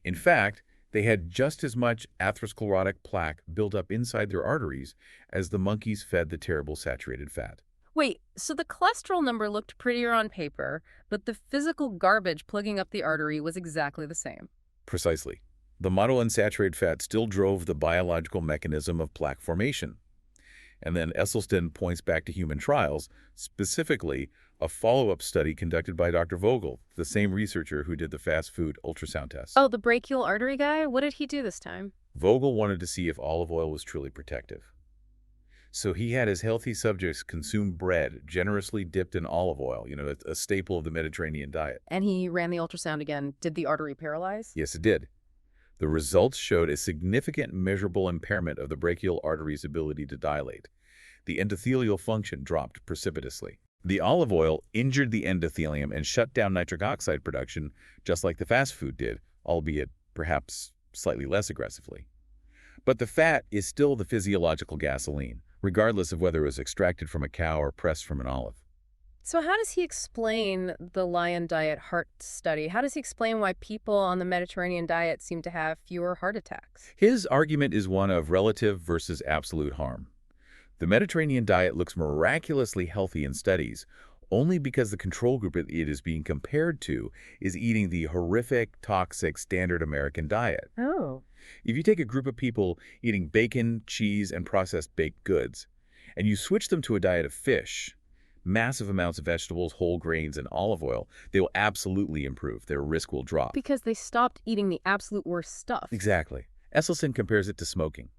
In fact, they had just as much atherosclerotic plaque built up inside their arteries as the monkeys fed the terrible saturated fat. Wait, so the cholesterol number looked prettier on paper, but the physical garbage plugging up the artery was exactly the same. Precisely. The monounsaturated fat still drove the biological mechanism of plaque formation. And then Esselstyn points back to human trials, specifically a follow-up study conducted by Dr. Vogel, the same researcher who did the fast food ultrasound test. Oh, the brachial artery guy? What did he do this time? Vogel wanted to see if olive oil was truly protective. So he had his healthy subjects consume bread generously dipped in olive oil, a staple of the Mediterranean diet. And he ran the ultrasound again. Did the artery paralyze? Yes, it did. The results showed a significant measurable impairment of the brachial artery's ability to dilate. The endothelial function dropped precipitously. The olive oil injured the endothelium and shut down nitric oxide production, just like the fast food did, albeit perhaps slightly less aggressively. But the fat is still the physiological gasoline, regardless of whether it was extracted from a cow or pressed from an olive. So how does he explain the Lion Diet Heart study? How does he explain why people on the Mediterranean diet seem to have fewer heart attacks? His argument is one of relative versus absolute harm. The Mediterranean diet looks miraculously healthy in studies only because the control group it is being compared to is eating the horrific, toxic, standard American diet. Oh. If you take a group of people eating bacon, cheese, and processed baked goods, and you switch them to a diet of fish, massive amounts of vegetables, whole grains, and olive oil, they will absolutely improve. Their risk will drop. Because they stopped eating the absolute worst stuff. Exactly. Esselstyn compares it to smoking.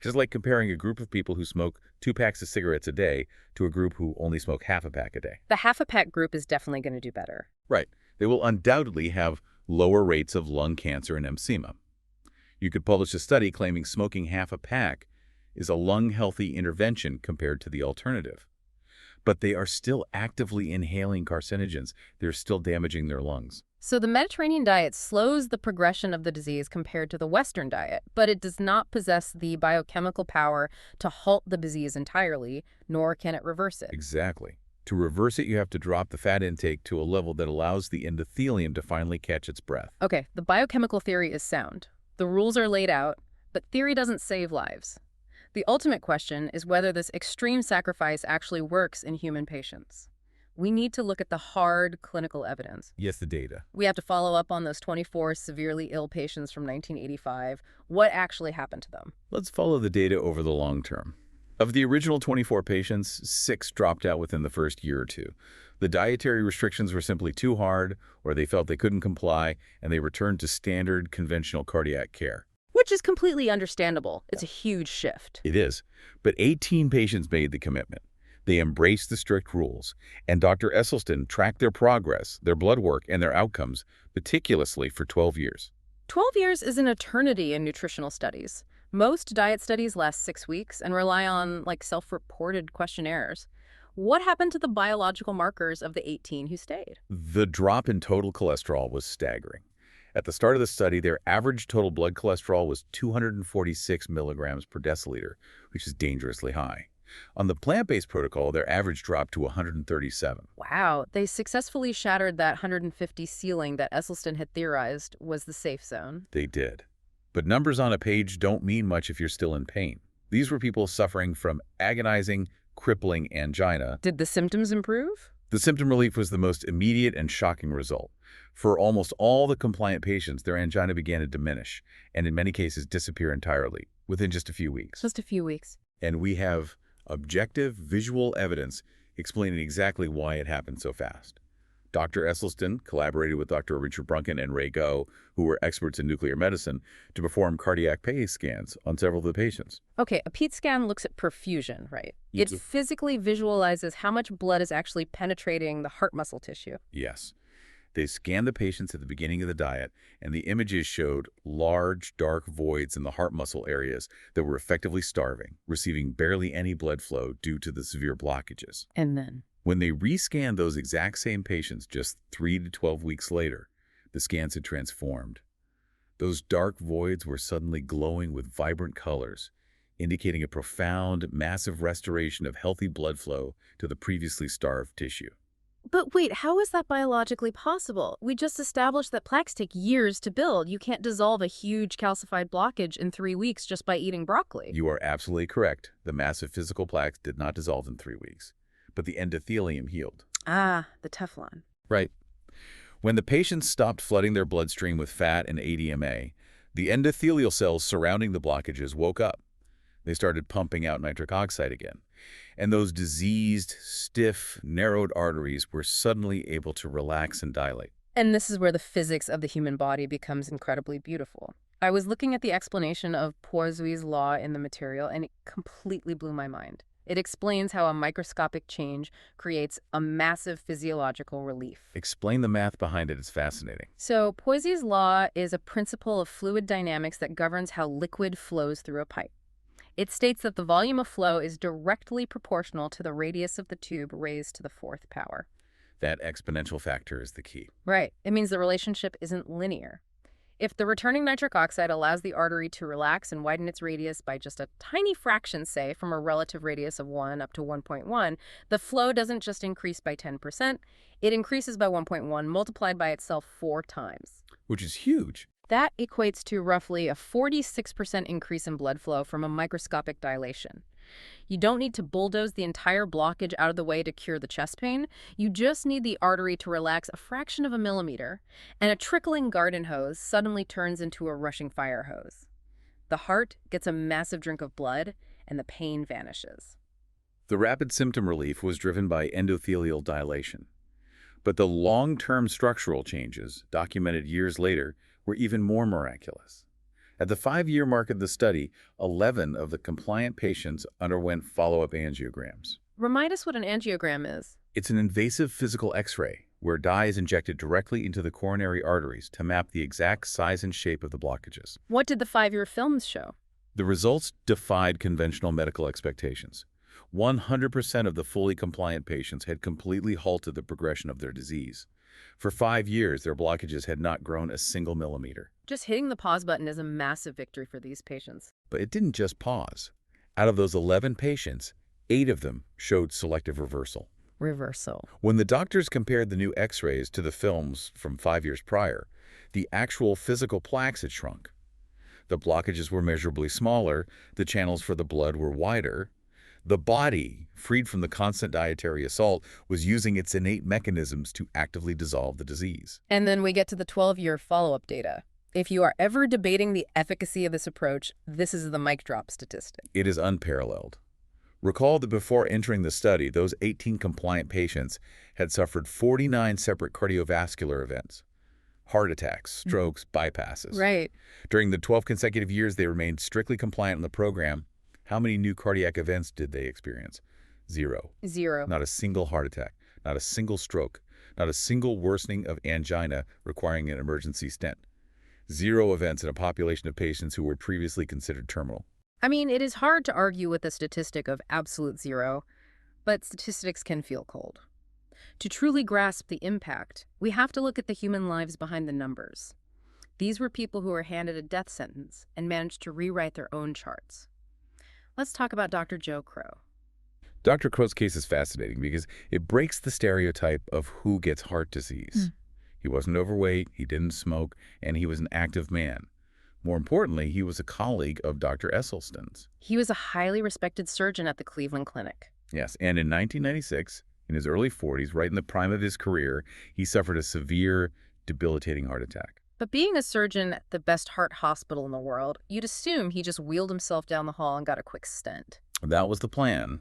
Just like comparing a group of people who smoke 2 packs of cigarettes a day to a group who only smoke half a pack a day. The half a pack group is definitely going to do better. Right. They will undoubtedly have lower rates of lung cancer and emphysema. You could publish a study claiming smoking half a pack is a lung-healthy intervention compared to the alternative. But they are still actively inhaling carcinogens. They're still damaging their lungs. So the Mediterranean diet slows the progression of the disease compared to the Western diet, but it does not possess the biochemical power to halt the disease entirely, nor can it reverse it. Exactly. To reverse it, you have to drop the fat intake to a level that allows the endothelium to finally catch its breath. Okay, the biochemical theory is sound. The rules are laid out, but theory doesn't save lives. The ultimate question is whether this extreme sacrifice actually works in human patients. We need to look at the hard clinical evidence. Yes, the data. We have to follow up on those 24 severely ill patients from 1985. What actually happened to them? Let's follow the data over the long term. Of the original 24 patients, 6 dropped out within the first year or two. The dietary restrictions were simply too hard, or they felt they couldn't comply, and they returned to standard conventional cardiac care. Which is completely understandable. It's a huge shift. It is. But 18 patients made the commitment. They embraced the strict rules, and Dr. Esselstyn tracked their progress, their blood work, and their outcomes meticulously for 12 years. 12 years is an eternity in nutritional studies. Most diet studies last 6 weeks and rely on, like, self-reported questionnaires. What happened to the biological markers of the 18 who stayed? The drop in total cholesterol was staggering. At the start of the study, their average total blood cholesterol was 246 milligrams per deciliter, which is dangerously high. On the plant-based protocol, their average dropped to 137. Wow, they successfully shattered that 150 ceiling that Esselstyn had theorized was the safe zone. They did. But numbers on a page don't mean much if you're still in pain. These were people suffering from agonizing, crippling angina. Did the symptoms improve? The symptom relief was the most immediate and shocking result. For almost all the compliant patients, their angina began to diminish, and in many cases disappear entirely, within just a few weeks. Just a few weeks. And we have objective visual evidence explaining exactly why it happened so fast. Dr. Esselstyn collaborated with Dr. Richard Brunken and Ray Go, who were experts in nuclear medicine, to perform cardiac PET scans on several of the patients. Okay, a PET scan looks at perfusion, right? Yes. It physically visualizes how much blood is actually penetrating the heart muscle tissue. Yes. They scanned the patients at the beginning of the diet, and the images showed large, dark voids in the heart muscle areas that were effectively starving, receiving barely any blood flow due to the severe blockages. And then? When they rescanned those exact same patients just 3 to 12 weeks later, the scans had transformed. Those dark voids were suddenly glowing with vibrant colors, indicating a profound, massive restoration of healthy blood flow to the previously starved tissue. But wait, how is that biologically possible? We just established that plaques take years to build. You can't dissolve a huge calcified blockage in 3 weeks just by eating broccoli. You are absolutely correct. The massive physical plaques did not dissolve in 3 weeks, but the endothelium healed. Ah, the Teflon. Right. When the patients stopped flooding their bloodstream with fat and ADMA, the endothelial cells surrounding the blockages woke up. They started pumping out nitric oxide again. And those diseased, stiff, narrowed arteries were suddenly able to relax and dilate. And this is where the physics of the human body becomes incredibly beautiful. I was looking at the explanation of Poiseuille's law in the material, and it completely blew my mind. It explains how a microscopic change creates a massive physiological relief. Explain the math behind it. It's fascinating. So Poiseuille's law is a principle of fluid dynamics that governs how liquid flows through a pipe. It states that the volume of flow is directly proportional to the radius of the tube raised to the 4th power. That exponential factor is the key. Right. It means the relationship isn't linear. If the returning nitric oxide allows the artery to relax and widen its radius by just a tiny fraction, say, from a relative radius of 1 up to 1.1, the flow doesn't just increase by 10%, it increases by 1.1 multiplied by itself 4 times. Which is huge. That equates to roughly a 46% increase in blood flow from a microscopic dilation. You don't need to bulldoze the entire blockage out of the way to cure the chest pain. You just need the artery to relax a fraction of a millimeter, and a trickling garden hose suddenly turns into a rushing fire hose. The heart gets a massive drink of blood, and the pain vanishes. The rapid symptom relief was driven by endothelial dilation. But the long-term structural changes, documented years later, were even more miraculous. At the 5-year mark of the study, 11 of the compliant patients underwent follow-up angiograms. Remind us what an angiogram is. It's an invasive physical X-ray where dye is injected directly into the coronary arteries to map the exact size and shape of the blockages. What did the 5-year films show? The results defied conventional medical expectations. 100% of the fully compliant patients had completely halted the progression of their disease. For 5 years, their blockages had not grown a single millimeter. Just hitting the pause button is a massive victory for these patients. But it didn't just pause. Out of those 11 patients, 8 of them showed selective reversal. Reversal. When the doctors compared the new X-rays to the films from 5 years prior, the actual physical plaques had shrunk. The blockages were measurably smaller, the channels for the blood were wider. The body, freed from the constant dietary assault, was using its innate mechanisms to actively dissolve the disease. And then we get to the 12-year follow-up data. If you are ever debating the efficacy of this approach, this is the mic drop statistic. It is unparalleled. Recall that before entering the study, those 18 compliant patients had suffered 49 separate cardiovascular events. Heart attacks, strokes, bypasses. Right. During the 12 consecutive years they remained strictly compliant in the program, how many new cardiac events did they experience? 0. 0. Not a single heart attack, not a single stroke, not a single worsening of angina requiring an emergency stent. 0 events in a population of patients who were previously considered terminal. I mean, it is hard to argue with the statistic of absolute 0, but statistics can feel cold. To truly grasp the impact, we have to look at the human lives behind the numbers. These were people who were handed a death sentence and managed to rewrite their own charts. Let's talk about Dr. Joe Crow. Dr. Crow's case is fascinating because it breaks the stereotype of who gets heart disease. He wasn't overweight, he didn't smoke, and he was an active man. More importantly, he was a colleague of Dr. Esselstyn's. He was a highly respected surgeon at the Cleveland Clinic. Yes, and in 1996, in his early 40s, right in the prime of his career, he suffered a severe, debilitating heart attack. But being a surgeon at the best heart hospital in the world, you'd assume he just wheeled himself down the hall and got a quick stent. That was the plan,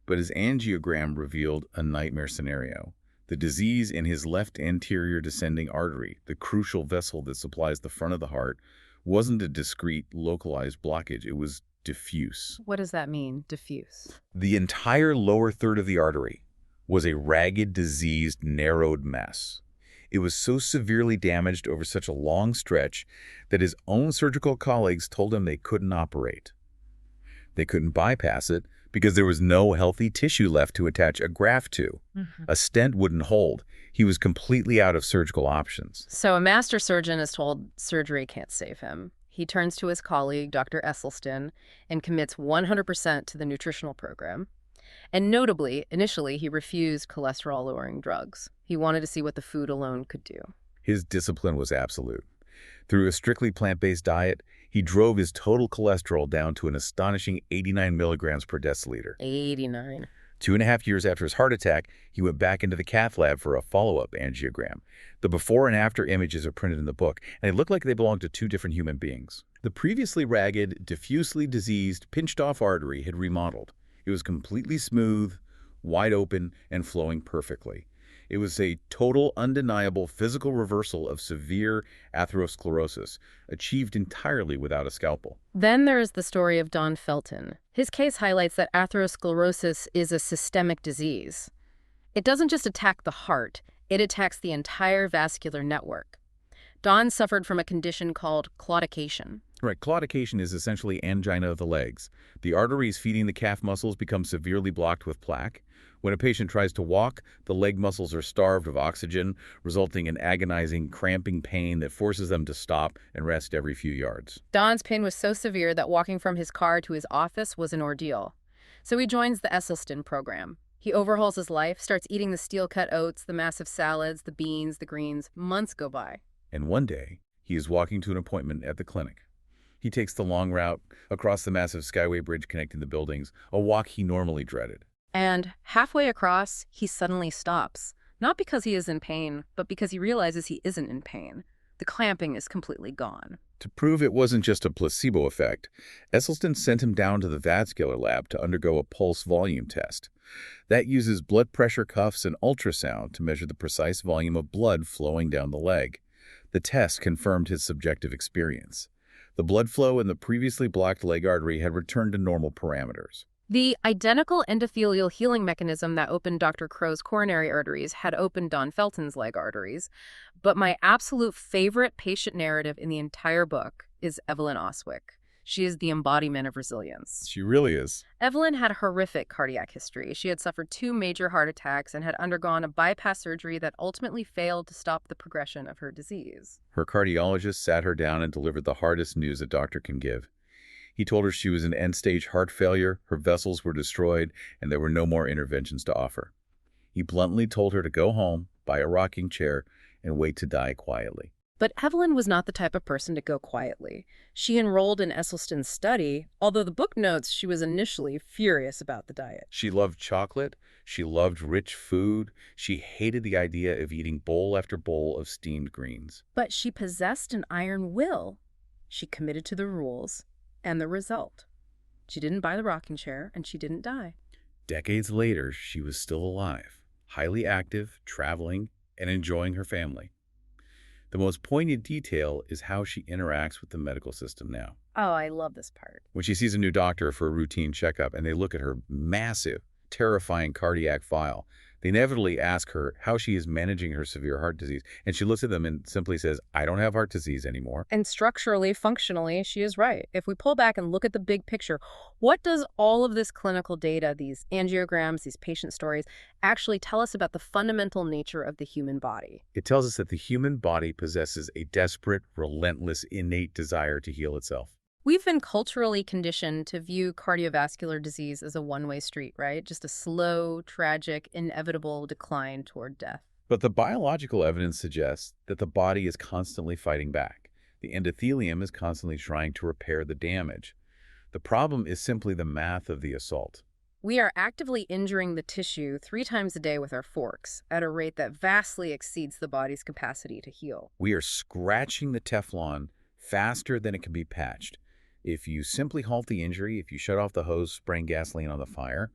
but his angiogram revealed a nightmare scenario. The disease in his left anterior descending artery, the crucial vessel that supplies the front of the heart, wasn't a discrete, localized blockage. It was diffuse. What does that mean, diffuse? The entire lower third of the artery was a ragged, diseased, narrowed mess. It was so severely damaged over such a long stretch that his own surgical colleagues told him they couldn't operate. They couldn't bypass it because there was no healthy tissue left to attach a graft to. A stent wouldn't hold. He was completely out of surgical options. So a master surgeon is told surgery can't save him. He turns to his colleague, Dr. Esselstyn, and commits 100% to the nutritional program. And notably, initially, he refused cholesterol-lowering drugs. He wanted to see what the food alone could do. His discipline was absolute. Through a strictly plant-based diet, he drove his total cholesterol down to an astonishing 89 milligrams per deciliter. 89. 2.5 years after his heart attack, he went back into the cath lab for a follow-up angiogram. The before and after images are printed in the book, and they look like they belong to 2 different human beings. The previously ragged, diffusely diseased, pinched-off artery had remodeled. It was completely smooth, wide open, and flowing perfectly. It was a total, undeniable physical reversal of severe atherosclerosis, achieved entirely without a scalpel. Then there is the story of Don Felton. His case highlights that atherosclerosis is a systemic disease. It doesn't just attack the heart, it attacks the entire vascular network. Don suffered from a condition called claudication. Right, claudication is essentially angina of the legs. The arteries feeding the calf muscles become severely blocked with plaque. When a patient tries to walk, the leg muscles are starved of oxygen, resulting in agonizing, cramping pain that forces them to stop and rest every few yards. Don's pain was so severe that walking from his car to his office was an ordeal. So he joins the Esselstyn program. He overhauls his life, starts eating the steel-cut oats, the massive salads, the beans, the greens. Months go by. And one day, he is walking to an appointment at the clinic. He takes the long route across the massive skyway bridge connecting the buildings, a walk he normally dreaded. And halfway across, he suddenly stops. Not because he is in pain, but because he realizes he isn't in pain. The clamping is completely gone. To prove it wasn't just a placebo effect, Esselstyn sent him down to the vascular lab to undergo a pulse volume test. That uses blood pressure cuffs and ultrasound to measure the precise volume of blood flowing down the leg. The test confirmed his subjective experience. The blood flow in the previously blocked leg artery had returned to normal parameters. The identical endothelial healing mechanism that opened Dr. Crow's coronary arteries had opened Don Felton's leg arteries. But my absolute favorite patient narrative in the entire book is Evelyn Oswick. She is the embodiment of resilience. She really is. Evelyn had a horrific cardiac history. She had suffered 2 major heart attacks and had undergone a bypass surgery that ultimately failed to stop the progression of her disease. Her cardiologist sat her down and delivered the hardest news a doctor can give. He told her she was in end-stage heart failure, her vessels were destroyed, and there were no more interventions to offer. He bluntly told her to go home, buy a rocking chair, and wait to die quietly. But Evelyn was not the type of person to go quietly. She enrolled in Esselstyn's study, although the book notes she was initially furious about the diet. She loved chocolate, she loved rich food, she hated the idea of eating bowl after bowl of steamed greens. But she possessed an iron will. She committed to the rules, and the result. She didn't buy the rocking chair, and she didn't die. Decades later, she was still alive, highly active, traveling, and enjoying her family. The most poignant detail is how she interacts with the medical system now. Oh, I love this part. When she sees a new doctor for a routine checkup and they look at her massive, terrifying cardiac file, They inevitably ask her how she is managing her severe heart disease, and she looks at them and simply says, I don't have heart disease anymore. And structurally, functionally, she is right. If we pull back and look at the big picture, what does all of this clinical data, these angiograms, these patient stories, actually tell us about the fundamental nature of the human body? It tells us that the human body possesses a desperate, relentless, innate desire to heal itself. We've been culturally conditioned to view cardiovascular disease as a one-way street, right? Just a slow, tragic, inevitable decline toward death. But the biological evidence suggests that the body is constantly fighting back. The endothelium is constantly trying to repair the damage. The problem is simply the math of the assault. We are actively injuring the tissue 3 times a day with our forks at a rate that vastly exceeds the body's capacity to heal. We are scratching the Teflon faster than it can be patched. If you simply halt the injury, if you shut off the hose spraying gasoline on the fire,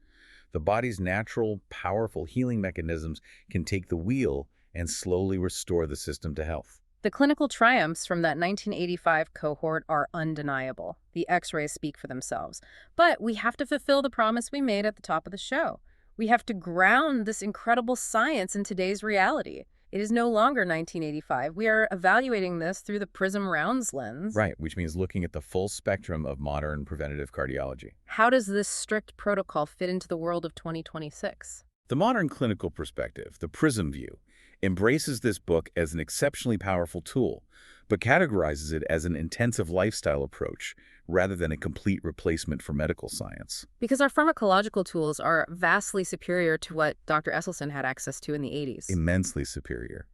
the body's natural, powerful healing mechanisms can take the wheel and slowly restore the system to health. The clinical triumphs from that 1985 cohort are undeniable. The X-rays speak for themselves. But we have to fulfill the promise we made at the top of the show. We have to ground this incredible science in today's reality. It is no longer 1985. We are evaluating this through the PRISM Rounds lens. Right, which means looking at the full spectrum of modern preventative cardiology. How does this strict protocol fit into the world of 2026? The modern clinical perspective, the PRISM view, embraces this book as an exceptionally powerful tool, but categorizes it as an intensive lifestyle approach rather than a complete replacement for medical science. Because our pharmacological tools are vastly superior to what Dr. Esselstyn had access to in the 80s. Immensely superior.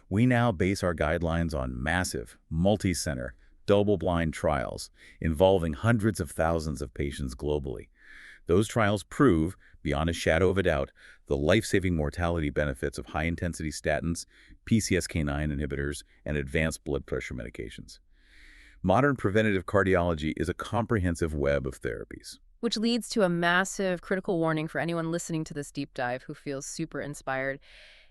We now base our guidelines on massive, multi-center, double-blind trials involving hundreds of thousands of patients globally. Those trials prove, beyond a shadow of a doubt, the life-saving mortality benefits of high-intensity statins, PCSK9 inhibitors, and advanced blood pressure medications. Modern preventative cardiology is a comprehensive web of therapies. Which leads to a massive critical warning for anyone listening to this deep dive who feels super inspired.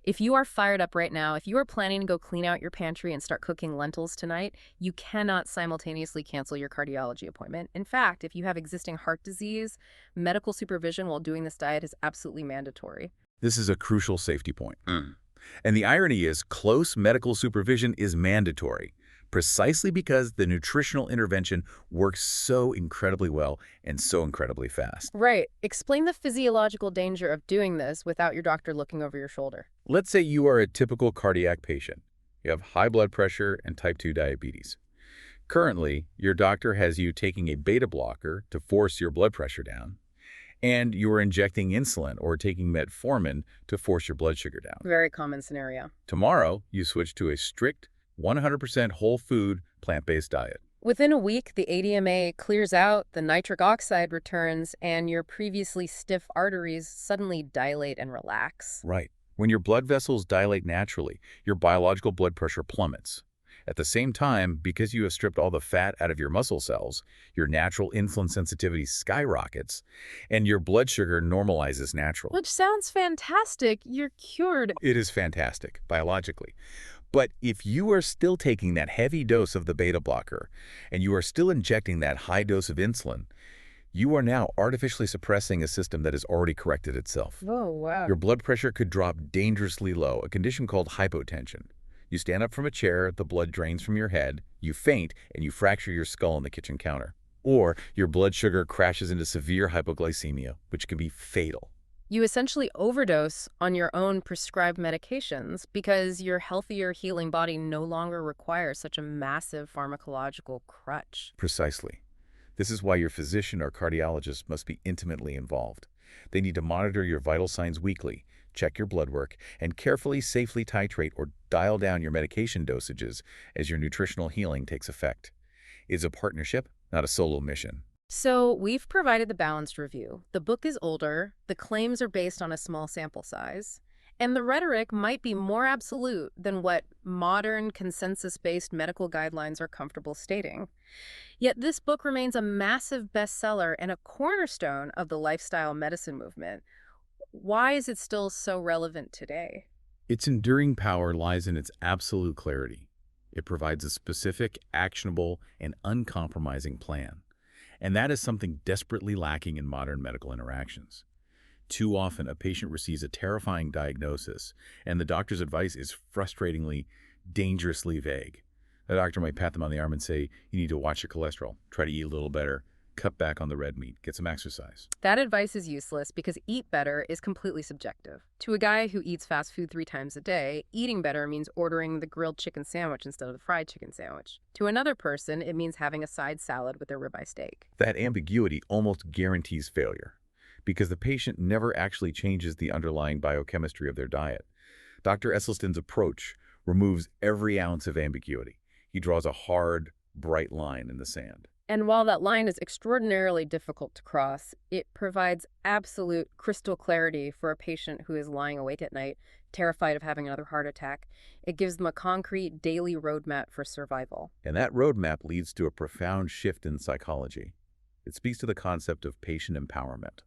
If you are fired up right now, if you are planning to go clean out your pantry and start cooking lentils tonight, you cannot simultaneously cancel your cardiology appointment. In fact, if you have existing heart disease, medical supervision while doing this diet is absolutely mandatory. This is a crucial safety point. And the irony is, close medical supervision is mandatory, precisely because the nutritional intervention works so incredibly well and so incredibly fast. Right. Explain the physiological danger of doing this without your doctor looking over your shoulder. Let's say you are a typical cardiac patient. You have high blood pressure and type 2 diabetes. Currently, your doctor has you taking a beta blocker to force your blood pressure down, and you are injecting insulin or taking metformin to force your blood sugar down. Very common scenario. Tomorrow, you switch to a strict 100% whole food, plant-based diet. Within a week, the ADMA clears out, the nitric oxide returns, and your previously stiff arteries suddenly dilate and relax. Right. When your blood vessels dilate naturally, your biological blood pressure plummets. At the same time, because you have stripped all the fat out of your muscle cells, your natural insulin sensitivity skyrockets, and your blood sugar normalizes naturally. Which sounds fantastic. You're cured. It is fantastic, biologically. But if you are still taking that heavy dose of the beta blocker, and you are still injecting that high dose of insulin, you are now artificially suppressing a system that has already corrected itself. Oh, wow. Your blood pressure could drop dangerously low, a condition called hypotension. You stand up from a chair, the blood drains from your head, you faint, and you fracture your skull on the kitchen counter. Or your blood sugar crashes into severe hypoglycemia, which can be fatal. You essentially overdose on your own prescribed medications because your healthier, healing body no longer requires such a massive pharmacological crutch. Precisely. This is why your physician or cardiologist must be intimately involved. They need to monitor your vital signs weekly, check your blood work, and carefully, safely titrate or dial down your medication dosages as your nutritional healing takes effect. It's a partnership, not a solo mission. So we've provided the balanced review. The book is older, the claims are based on a small sample size, and the rhetoric might be more absolute than what modern consensus-based medical guidelines are comfortable stating. Yet this book remains a massive bestseller and a cornerstone of the lifestyle medicine movement. Why is it still so relevant today? Its enduring power lies in its absolute clarity. It provides a specific, actionable, and uncompromising plan. And that is something desperately lacking in modern medical interactions. Too often, a patient receives a terrifying diagnosis, and the doctor's advice is frustratingly, dangerously vague. The doctor might pat them on the arm and say, you need to watch your cholesterol, try to eat a little better, cut back on the red meat, get some exercise. That advice is useless because eat better is completely subjective. To a guy who eats fast food 3 times a day, eating better means ordering the grilled chicken sandwich instead of the fried chicken sandwich. To another person, it means having a side salad with their ribeye steak. That ambiguity almost guarantees failure, because the patient never actually changes the underlying biochemistry of their diet. Dr. Esselstyn's approach removes every ounce of ambiguity. He draws a hard, bright line in the sand. And while that line is extraordinarily difficult to cross, it provides absolute crystal clarity for a patient who is lying awake at night, terrified of having another heart attack. It gives them a concrete daily roadmap for survival. And that roadmap leads to a profound shift in psychology. It speaks to the concept of patient empowerment.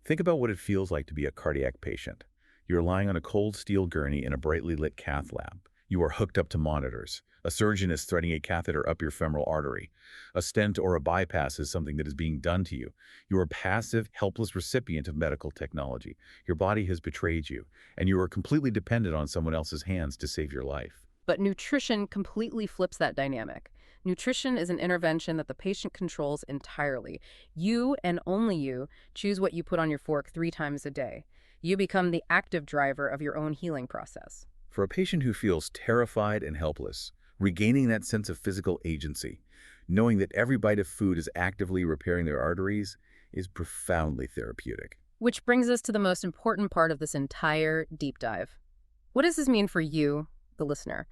Think about what it feels like to be a cardiac patient. You're lying on a cold steel gurney in a brightly lit cath lab. You are hooked up to monitors. A surgeon is threading a catheter up your femoral artery. A stent or a bypass is something that is being done to you. You are a passive, helpless recipient of medical technology. Your body has betrayed you, and you are completely dependent on someone else's hands to save your life. But nutrition completely flips that dynamic. Nutrition is an intervention that the patient controls entirely. You, and only you, choose what you put on your fork 3 times a day. You become the active driver of your own healing process. For a patient who feels terrified and helpless, regaining that sense of physical agency, knowing that every bite of food is actively repairing their arteries, is profoundly therapeutic. Which brings us to the most important part of this entire deep dive. What does this mean for you, the listener?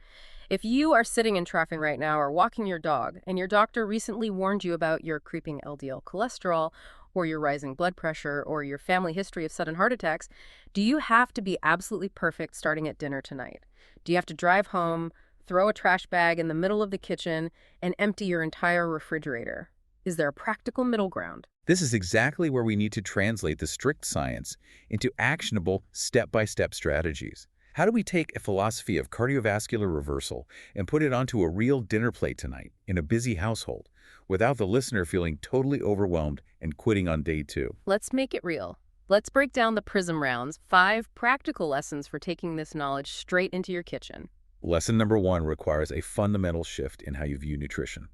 If you are sitting in traffic right now or walking your dog, and your doctor recently warned you about your creeping LDL cholesterol, or your rising blood pressure, or your family history of sudden heart attacks, do you have to be absolutely perfect starting at dinner tonight? Do you have to drive home, throw a trash bag in the middle of the kitchen, and empty your entire refrigerator? Is there a practical middle ground? This is exactly where we need to translate the strict science into actionable step-by-step strategies. How do we take a philosophy of cardiovascular reversal and put it onto a real dinner plate tonight in a busy household without the listener feeling totally overwhelmed and quitting on day 2? Let's make it real. Let's break down the PRISM Rounds, 5 practical lessons for taking this knowledge straight into your kitchen. Lesson number 1 requires a fundamental shift in how you view nutrition.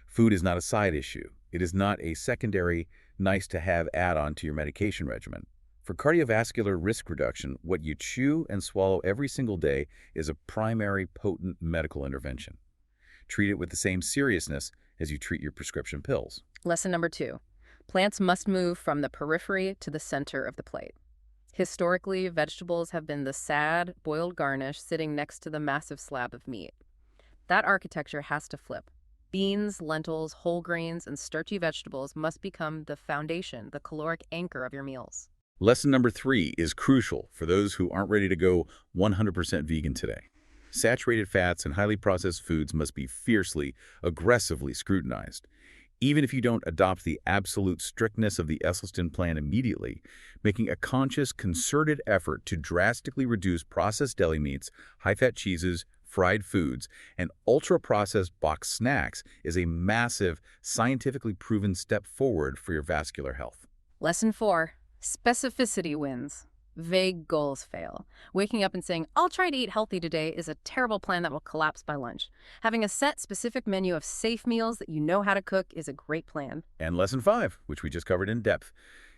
Food is not a side issue. It is not a secondary, nice-to-have add-on to your medication regimen. For cardiovascular risk reduction, what you chew and swallow every single day is a primary, potent medical intervention. Treat it with the same seriousness as you treat your prescription pills. Lesson number 2. Plants must move from the periphery to the center of the plate. Historically, vegetables have been the sad, boiled garnish sitting next to the massive slab of meat. That architecture has to flip. Beans, lentils, whole grains, and starchy vegetables must become the foundation, the caloric anchor of your meals. Lesson number 3 is crucial for those who aren't ready to go 100% vegan today. Saturated fats and highly processed foods must be fiercely, aggressively scrutinized. Even if you don't adopt the absolute strictness of the Esselstyn plan immediately, making a conscious, concerted effort to drastically reduce processed deli meats, high-fat cheeses, fried foods, and ultra-processed boxed snacks is a massive, scientifically proven step forward for your vascular health. Lesson 4. Specificity wins. Vague goals fail. Waking up and saying, I'll try to eat healthy today is a terrible plan that will collapse by lunch. Having a set, specific menu of safe meals that you know how to cook is a great plan. And lesson 5, which we just covered in depth,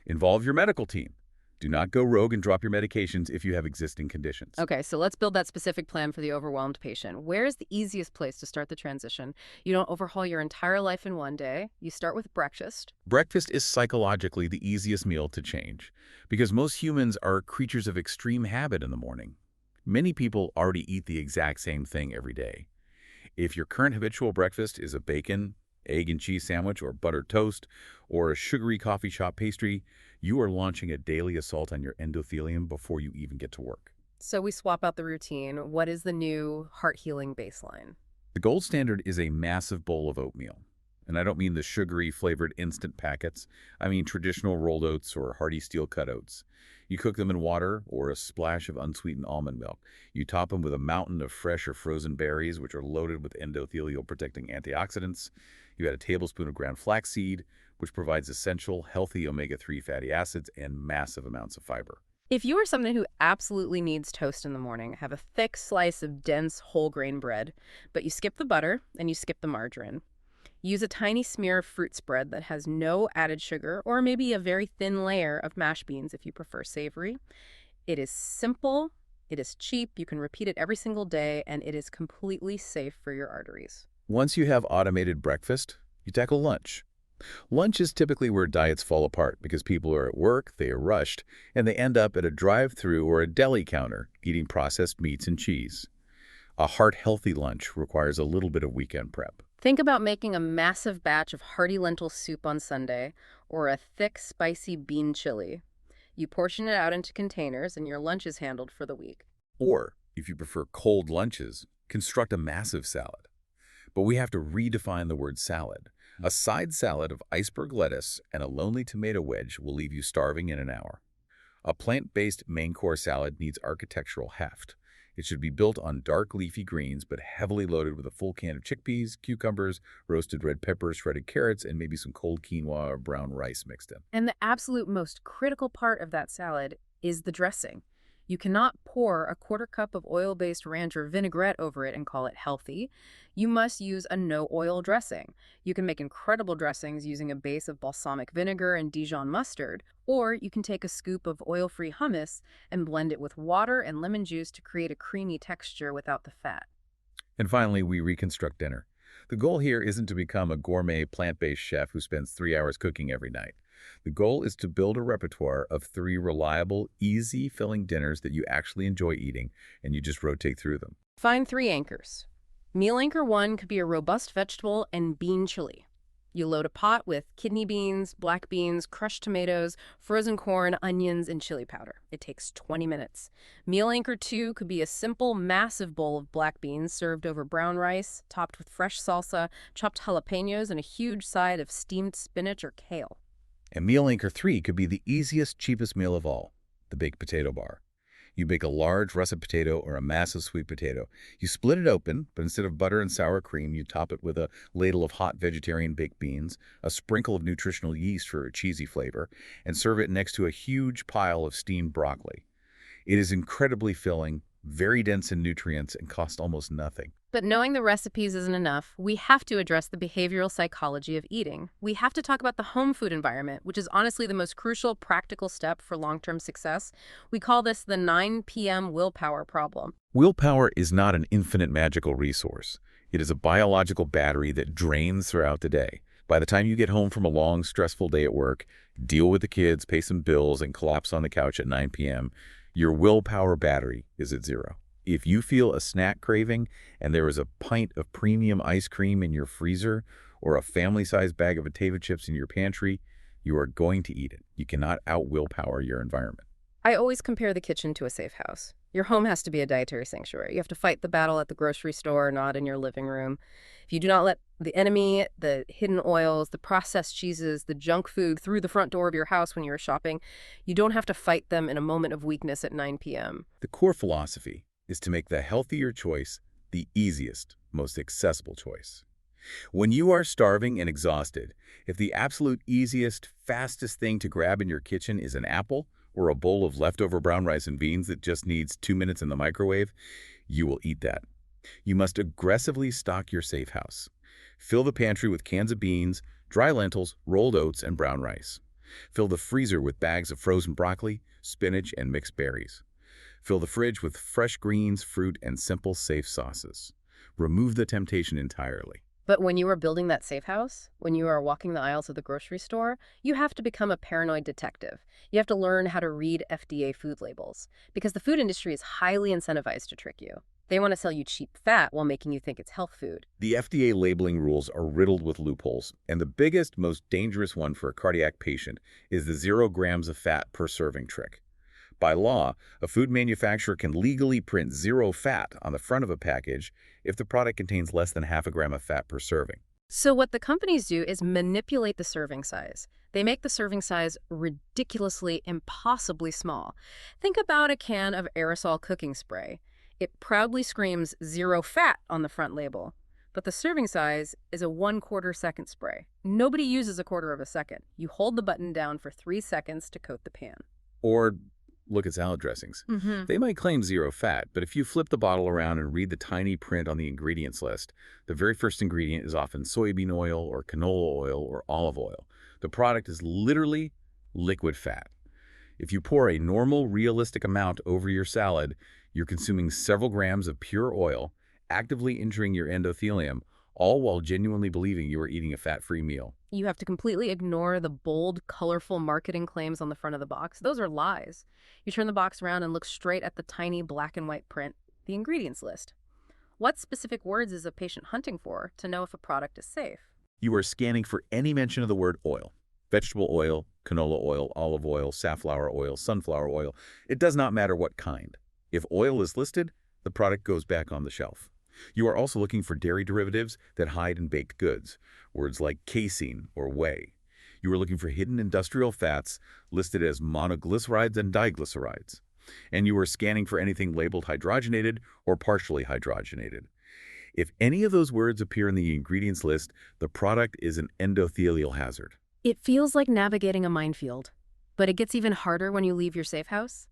involve your medical team. Do not go rogue and drop your medications if you have existing conditions. Okay, so let's build that specific plan for the overwhelmed patient. Where is the easiest place to start the transition? You don't overhaul your entire life in one day. You start with breakfast. Breakfast is psychologically the easiest meal to change because most humans are creatures of extreme habit in the morning. Many people already eat the exact same thing every day. If your current habitual breakfast is a bacon, egg and cheese sandwich, or buttered toast, or a sugary coffee shop pastry, you are launching a daily assault on your endothelium before you even get to work. So we swap out the routine. What is the new heart-healing baseline? The gold standard is a massive bowl of oatmeal. And I don't mean the sugary flavored instant packets. I mean traditional rolled oats or hearty steel cut oats. You cook them in water or a splash of unsweetened almond milk. You top them with a mountain of fresh or frozen berries, which are loaded with endothelial protecting antioxidants. You add a tablespoon of ground flaxseed, which provides essential, healthy omega-3 fatty acids and massive amounts of fiber. If you are someone who absolutely needs toast in the morning, have a thick slice of dense whole grain bread, but you skip the butter and you skip the margarine. Use a tiny smear of fruit spread that has no added sugar, or maybe a very thin layer of mashed beans if you prefer savory. It is simple, it is cheap, you can repeat it every single day, and it is completely safe for your arteries. Once you have automated breakfast, you tackle lunch. Lunch is typically where diets fall apart because people are at work, they are rushed, and they end up at a drive-thru or a deli counter eating processed meats and cheese. A heart-healthy lunch requires a little bit of weekend prep. Think about making a massive batch of hearty lentil soup on Sunday, or a thick, spicy bean chili. You portion it out into containers and your lunch is handled for the week. Or, if you prefer cold lunches, construct a massive salad. But we have to redefine the word salad. A side salad of iceberg lettuce and a lonely tomato wedge will leave you starving in an hour. A plant-based main course salad needs architectural heft. It should be built on dark leafy greens, but heavily loaded with a full can of chickpeas, cucumbers, roasted red peppers, shredded carrots, and maybe some cold quinoa or brown rice mixed in. And the absolute most critical part of that salad is the dressing. You cannot pour a quarter cup of oil-based ranch or vinaigrette over it and call it healthy. You must use a no-oil dressing. You can make incredible dressings using a base of balsamic vinegar and Dijon mustard, or you can take a scoop of oil-free hummus and blend it with water and lemon juice to create a creamy texture without the fat. And finally, we reconstruct dinner. The goal here isn't to become a gourmet plant-based chef who spends 3 hours cooking every night. The goal is to build a repertoire of 3 reliable, easy-filling dinners that you actually enjoy eating, and you just rotate through them. Find 3 anchors. Meal anchor 1 could be a robust vegetable and bean chili. You load a pot with kidney beans, black beans, crushed tomatoes, frozen corn, onions, and chili powder. It takes 20 minutes. Meal anchor 2 could be a simple, massive bowl of black beans served over brown rice, topped with fresh salsa, chopped jalapenos, and a huge side of steamed spinach or kale. And meal anchor 3 could be the easiest, cheapest meal of all, the baked potato bar. You bake a large russet potato or a massive sweet potato. You split it open, but instead of butter and sour cream, you top it with a ladle of hot vegetarian baked beans, a sprinkle of nutritional yeast for a cheesy flavor, and serve it next to a huge pile of steamed broccoli. It is incredibly filling, very dense in nutrients, and costs almost nothing. But knowing the recipes isn't enough. We have to address the behavioral psychology of eating. We have to talk about the home food environment, which is honestly the most crucial practical step for long-term success. We call this the 9 p.m. willpower problem. Willpower is not an infinite magical resource. It is a biological battery that drains throughout the day. By the time you get home from a long, stressful day at work, deal with the kids, pay some bills, and collapse on the couch at 9 p.m., your willpower battery is at 0. If you feel a snack craving and there is a pint of premium ice cream in your freezer or a family-sized bag of potato chips in your pantry, you are going to eat it. You cannot out-willpower your environment. I always compare the kitchen to a safe house. Your home has to be a dietary sanctuary. You have to fight the battle at the grocery store, not in your living room. If you do not let the enemy, the hidden oils, the processed cheeses, the junk food through the front door of your house when you're shopping, you don't have to fight them in a moment of weakness at 9 p.m. The core philosophy is to make the healthier choice the easiest, most accessible choice. When you are starving and exhausted, if the absolute easiest, fastest thing to grab in your kitchen is an apple or a bowl of leftover brown rice and beans that just needs 2 minutes in the microwave, you will eat that. You must aggressively stock your safe house. Fill the pantry with cans of beans, dry lentils, rolled oats, and brown rice. Fill the freezer with bags of frozen broccoli, spinach, and mixed berries. Fill the fridge with fresh greens, fruit, and simple, safe sauces. Remove the temptation entirely. But when you are building that safe house, when you are walking the aisles of the grocery store, you have to become a paranoid detective. You have to learn how to read FDA food labels, because the food industry is highly incentivized to trick you. They want to sell you cheap fat while making you think it's health food. The FDA labeling rules are riddled with loopholes, and the biggest, most dangerous one for a cardiac patient is the 0 grams of fat per serving trick. By law, a food manufacturer can legally print 0 fat on the front of a package if the product contains less than half a gram of fat per serving. So what the companies do is manipulate the serving size. They make the serving size ridiculously, impossibly small. Think about a can of aerosol cooking spray. It proudly screams 0 fat on the front label. But the serving size is a 1/4 second spray. Nobody uses a 1/4 of a second. You hold the button down for 3 seconds to coat the pan. Or look at salad dressings. Mm-hmm. They might claim 0 fat, but if you flip the bottle around and read the tiny print on the ingredients list, the very first ingredient is often soybean oil or canola oil or olive oil. The product is literally liquid fat. If you pour a normal, realistic amount over your salad, you're consuming several grams of pure oil, actively injuring your endothelium, all while genuinely believing you are eating a fat-free meal. You have to completely ignore the bold, colorful marketing claims on the front of the box. Those are lies. You turn the box around and look straight at the tiny black and white print, the ingredients list. What specific words is a patient hunting for to know if a product is safe? You are scanning for any mention of the word oil. Vegetable oil, canola oil, olive oil, safflower oil, sunflower oil. It does not matter what kind. If oil is listed, the product goes back on the shelf. You are also looking for dairy derivatives that hide in baked goods, words like casein or whey. You are looking for hidden industrial fats listed as monoglycerides and diglycerides. And you are scanning for anything labeled hydrogenated or partially hydrogenated. If any of those words appear in the ingredients list, the product is an endothelial hazard. It feels like navigating a minefield, but it gets even harder when you leave your safe house.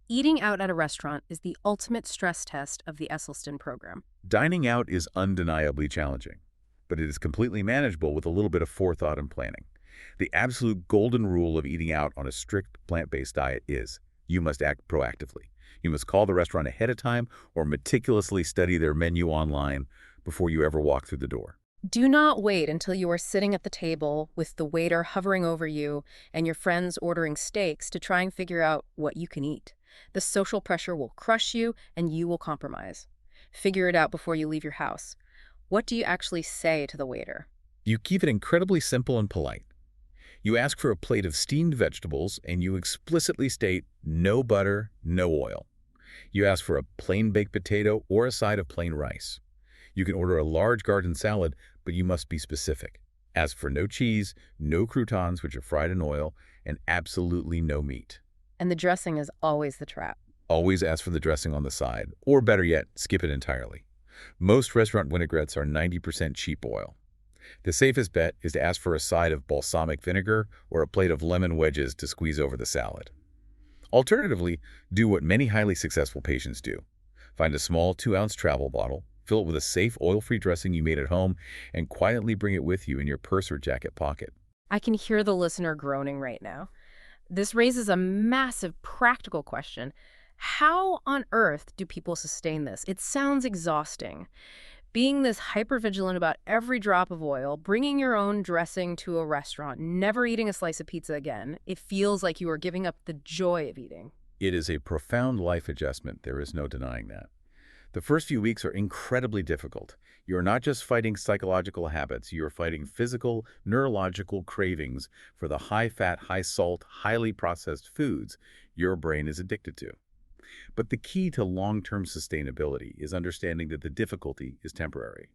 Eating out at a restaurant is the ultimate stress test of the Esselstyn program. Dining out is undeniably challenging, but it is completely manageable with a little bit of forethought and planning. The absolute golden rule of eating out on a strict plant-based diet is you must act proactively. You must call the restaurant ahead of time or meticulously study their menu online before you ever walk through the door. Do not wait until you are sitting at the table with the waiter hovering over you and your friends ordering steaks to try and figure out what you can eat. The social pressure will crush you and you will compromise. Figure it out before you leave your house. What do you actually say to the waiter? You keep it incredibly simple and polite. You ask for a plate of steamed vegetables and you explicitly state no butter, no oil. You ask for a plain baked potato or a side of plain rice. You can order a large garden salad, but you must be specific. Ask for no cheese, no croutons, which are fried in oil, and absolutely no meat. And the dressing is always the trap. Always ask for the dressing on the side, or better yet, skip it entirely. Most restaurant vinaigrettes are 90% cheap oil. The safest bet is to ask for a side of balsamic vinegar or a plate of lemon wedges to squeeze over the salad. Alternatively, do what many highly successful patients do. Find a small 2-ounce travel bottle, fill it with a safe oil-free dressing you made at home, and quietly bring it with you in your purse or jacket pocket. I can hear the listener groaning right now. This raises a massive practical question. How on earth do people sustain this? It sounds exhausting. Being this hypervigilant about every drop of oil, bringing your own dressing to a restaurant, never eating a slice of pizza again, it feels like you are giving up the joy of eating. It is a profound life adjustment. There is no denying that. The first few weeks are incredibly difficult. You are not just fighting psychological habits, you are fighting physical, neurological cravings for the high-fat, high-salt, highly processed foods your brain is addicted to. But the key to long-term sustainability is understanding that the difficulty is temporary.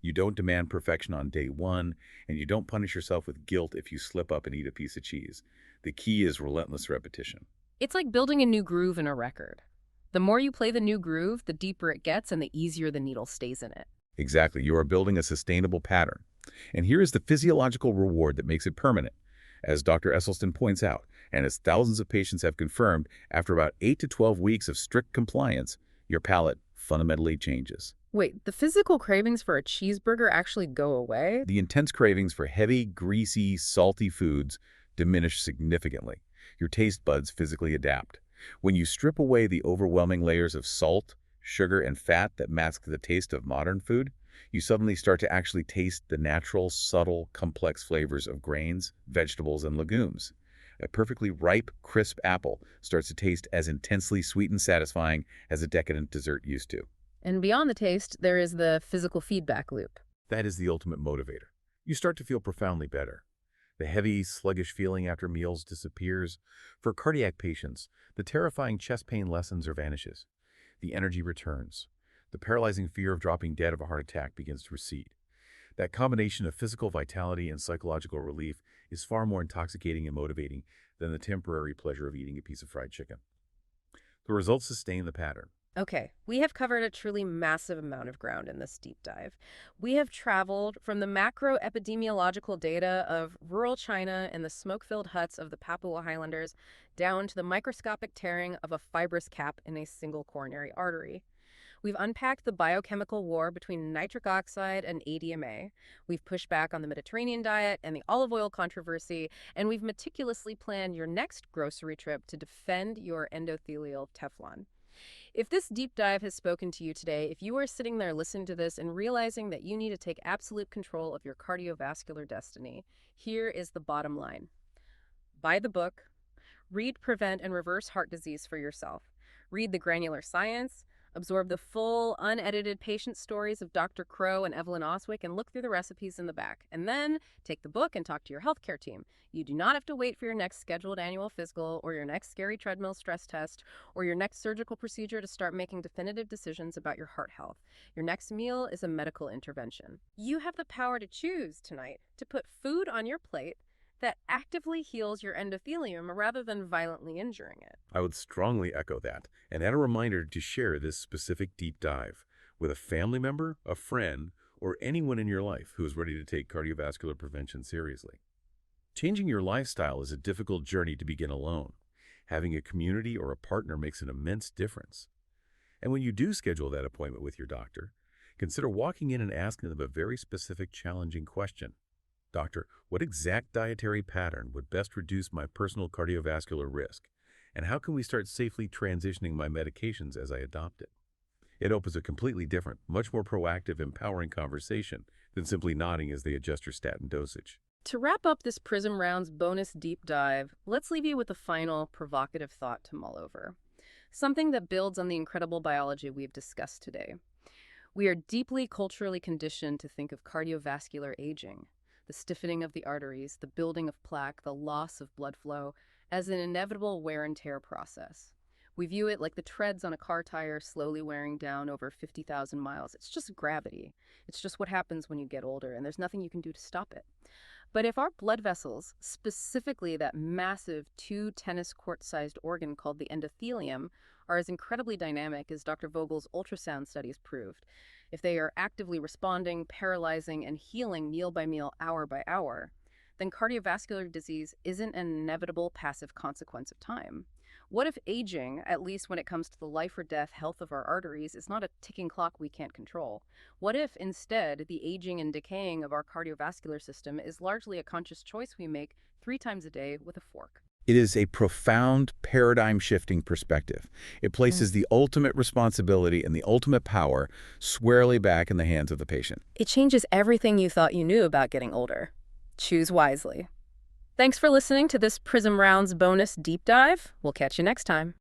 You don't demand perfection on day one, and you don't punish yourself with guilt if you slip up and eat a piece of cheese. The key is relentless repetition. It's like building a new groove in a record. The more you play the new groove, the deeper it gets and the easier the needle stays in it. Exactly. You are building a sustainable pattern. And here is the physiological reward that makes it permanent. As Dr. Esselstyn points out, and as thousands of patients have confirmed, after about 8 to 12 weeks of strict compliance, your palate fundamentally changes. Wait, the physical cravings for a cheeseburger actually go away? The intense cravings for heavy, greasy, salty foods diminish significantly. Your taste buds physically adapt. When you strip away the overwhelming layers of salt, sugar, and fat that mask the taste of modern food, you suddenly start to actually taste the natural, subtle, complex flavors of grains, vegetables, and legumes. A perfectly ripe, crisp apple starts to taste as intensely sweet and satisfying as a decadent dessert used to. And beyond the taste, there is the physical feedback loop. That is the ultimate motivator. You start to feel profoundly better. The heavy, sluggish feeling after meals disappears. For cardiac patients, the terrifying chest pain lessens or vanishes. The energy returns. The paralyzing fear of dropping dead of a heart attack begins to recede. That combination of physical vitality and psychological relief is far more intoxicating and motivating than the temporary pleasure of eating a piece of fried chicken. The results sustain the pattern. Okay, we have covered a truly massive amount of ground in this deep dive. We have traveled from the macro epidemiological data of rural China and the smoke-filled huts of the Papua Highlanders down to the microscopic tearing of a fibrous cap in a single coronary artery. We've unpacked the biochemical war between nitric oxide and ADMA. We've pushed back on the Mediterranean diet and the olive oil controversy, and we've meticulously planned your next grocery trip to defend your endothelial Teflon. If this deep dive has spoken to you today, if you are sitting there listening to this and realizing that you need to take absolute control of your cardiovascular destiny, here is the bottom line. Buy the book. Read Prevent and Reverse Heart Disease for yourself. Read the granular science. Absorb the full, unedited patient stories of Dr. Crow and Evelyn Oswick and look through the recipes in the back. And then take the book and talk to your healthcare team. You do not have to wait for your next scheduled annual physical or your next scary treadmill stress test or your next surgical procedure to start making definitive decisions about your heart health. Your next meal is a medical intervention. You have the power to choose tonight to put food on your plate that actively heals your endothelium rather than violently injuring it. I would strongly echo that, and add a reminder to share this specific deep dive with a family member, a friend, or anyone in your life who is ready to take cardiovascular prevention seriously. Changing your lifestyle is a difficult journey to begin alone. Having a community or a partner makes an immense difference. And when you do schedule that appointment with your doctor, consider walking in and asking them a very specific, challenging question. Doctor, what exact dietary pattern would best reduce my personal cardiovascular risk? And how can we start safely transitioning my medications as I adopt it? It opens a completely different, much more proactive, empowering conversation than simply nodding as they adjust your statin dosage. To wrap up this PRISM Rounds bonus deep dive, let's leave you with a final provocative thought to mull over. Something that builds on the incredible biology we've discussed today. We are deeply culturally conditioned to think of cardiovascular aging, the stiffening of the arteries, the building of plaque, the loss of blood flow, as an inevitable wear and tear process. We view it like the treads on a car tire slowly wearing down over 50,000 miles. It's just gravity. It's just what happens when you get older, and there's nothing you can do to stop it. But if our blood vessels, specifically that massive 2 tennis court-sized organ called the endothelium, are as incredibly dynamic as Dr. Vogel's ultrasound studies proved, if they are actively responding, paralyzing, and healing meal by meal, hour by hour, then cardiovascular disease isn't an inevitable passive consequence of time. What if aging, at least when it comes to the life or death health of our arteries, is not a ticking clock we can't control? What if, instead, the aging and decaying of our cardiovascular system is largely a conscious choice we make 3 times a day with a fork? It is a profound, paradigm-shifting perspective. It places the ultimate responsibility and the ultimate power squarely back in the hands of the patient. It changes everything you thought you knew about getting older. Choose wisely. Thanks for listening to this PRISM Rounds bonus deep dive. We'll catch you next time.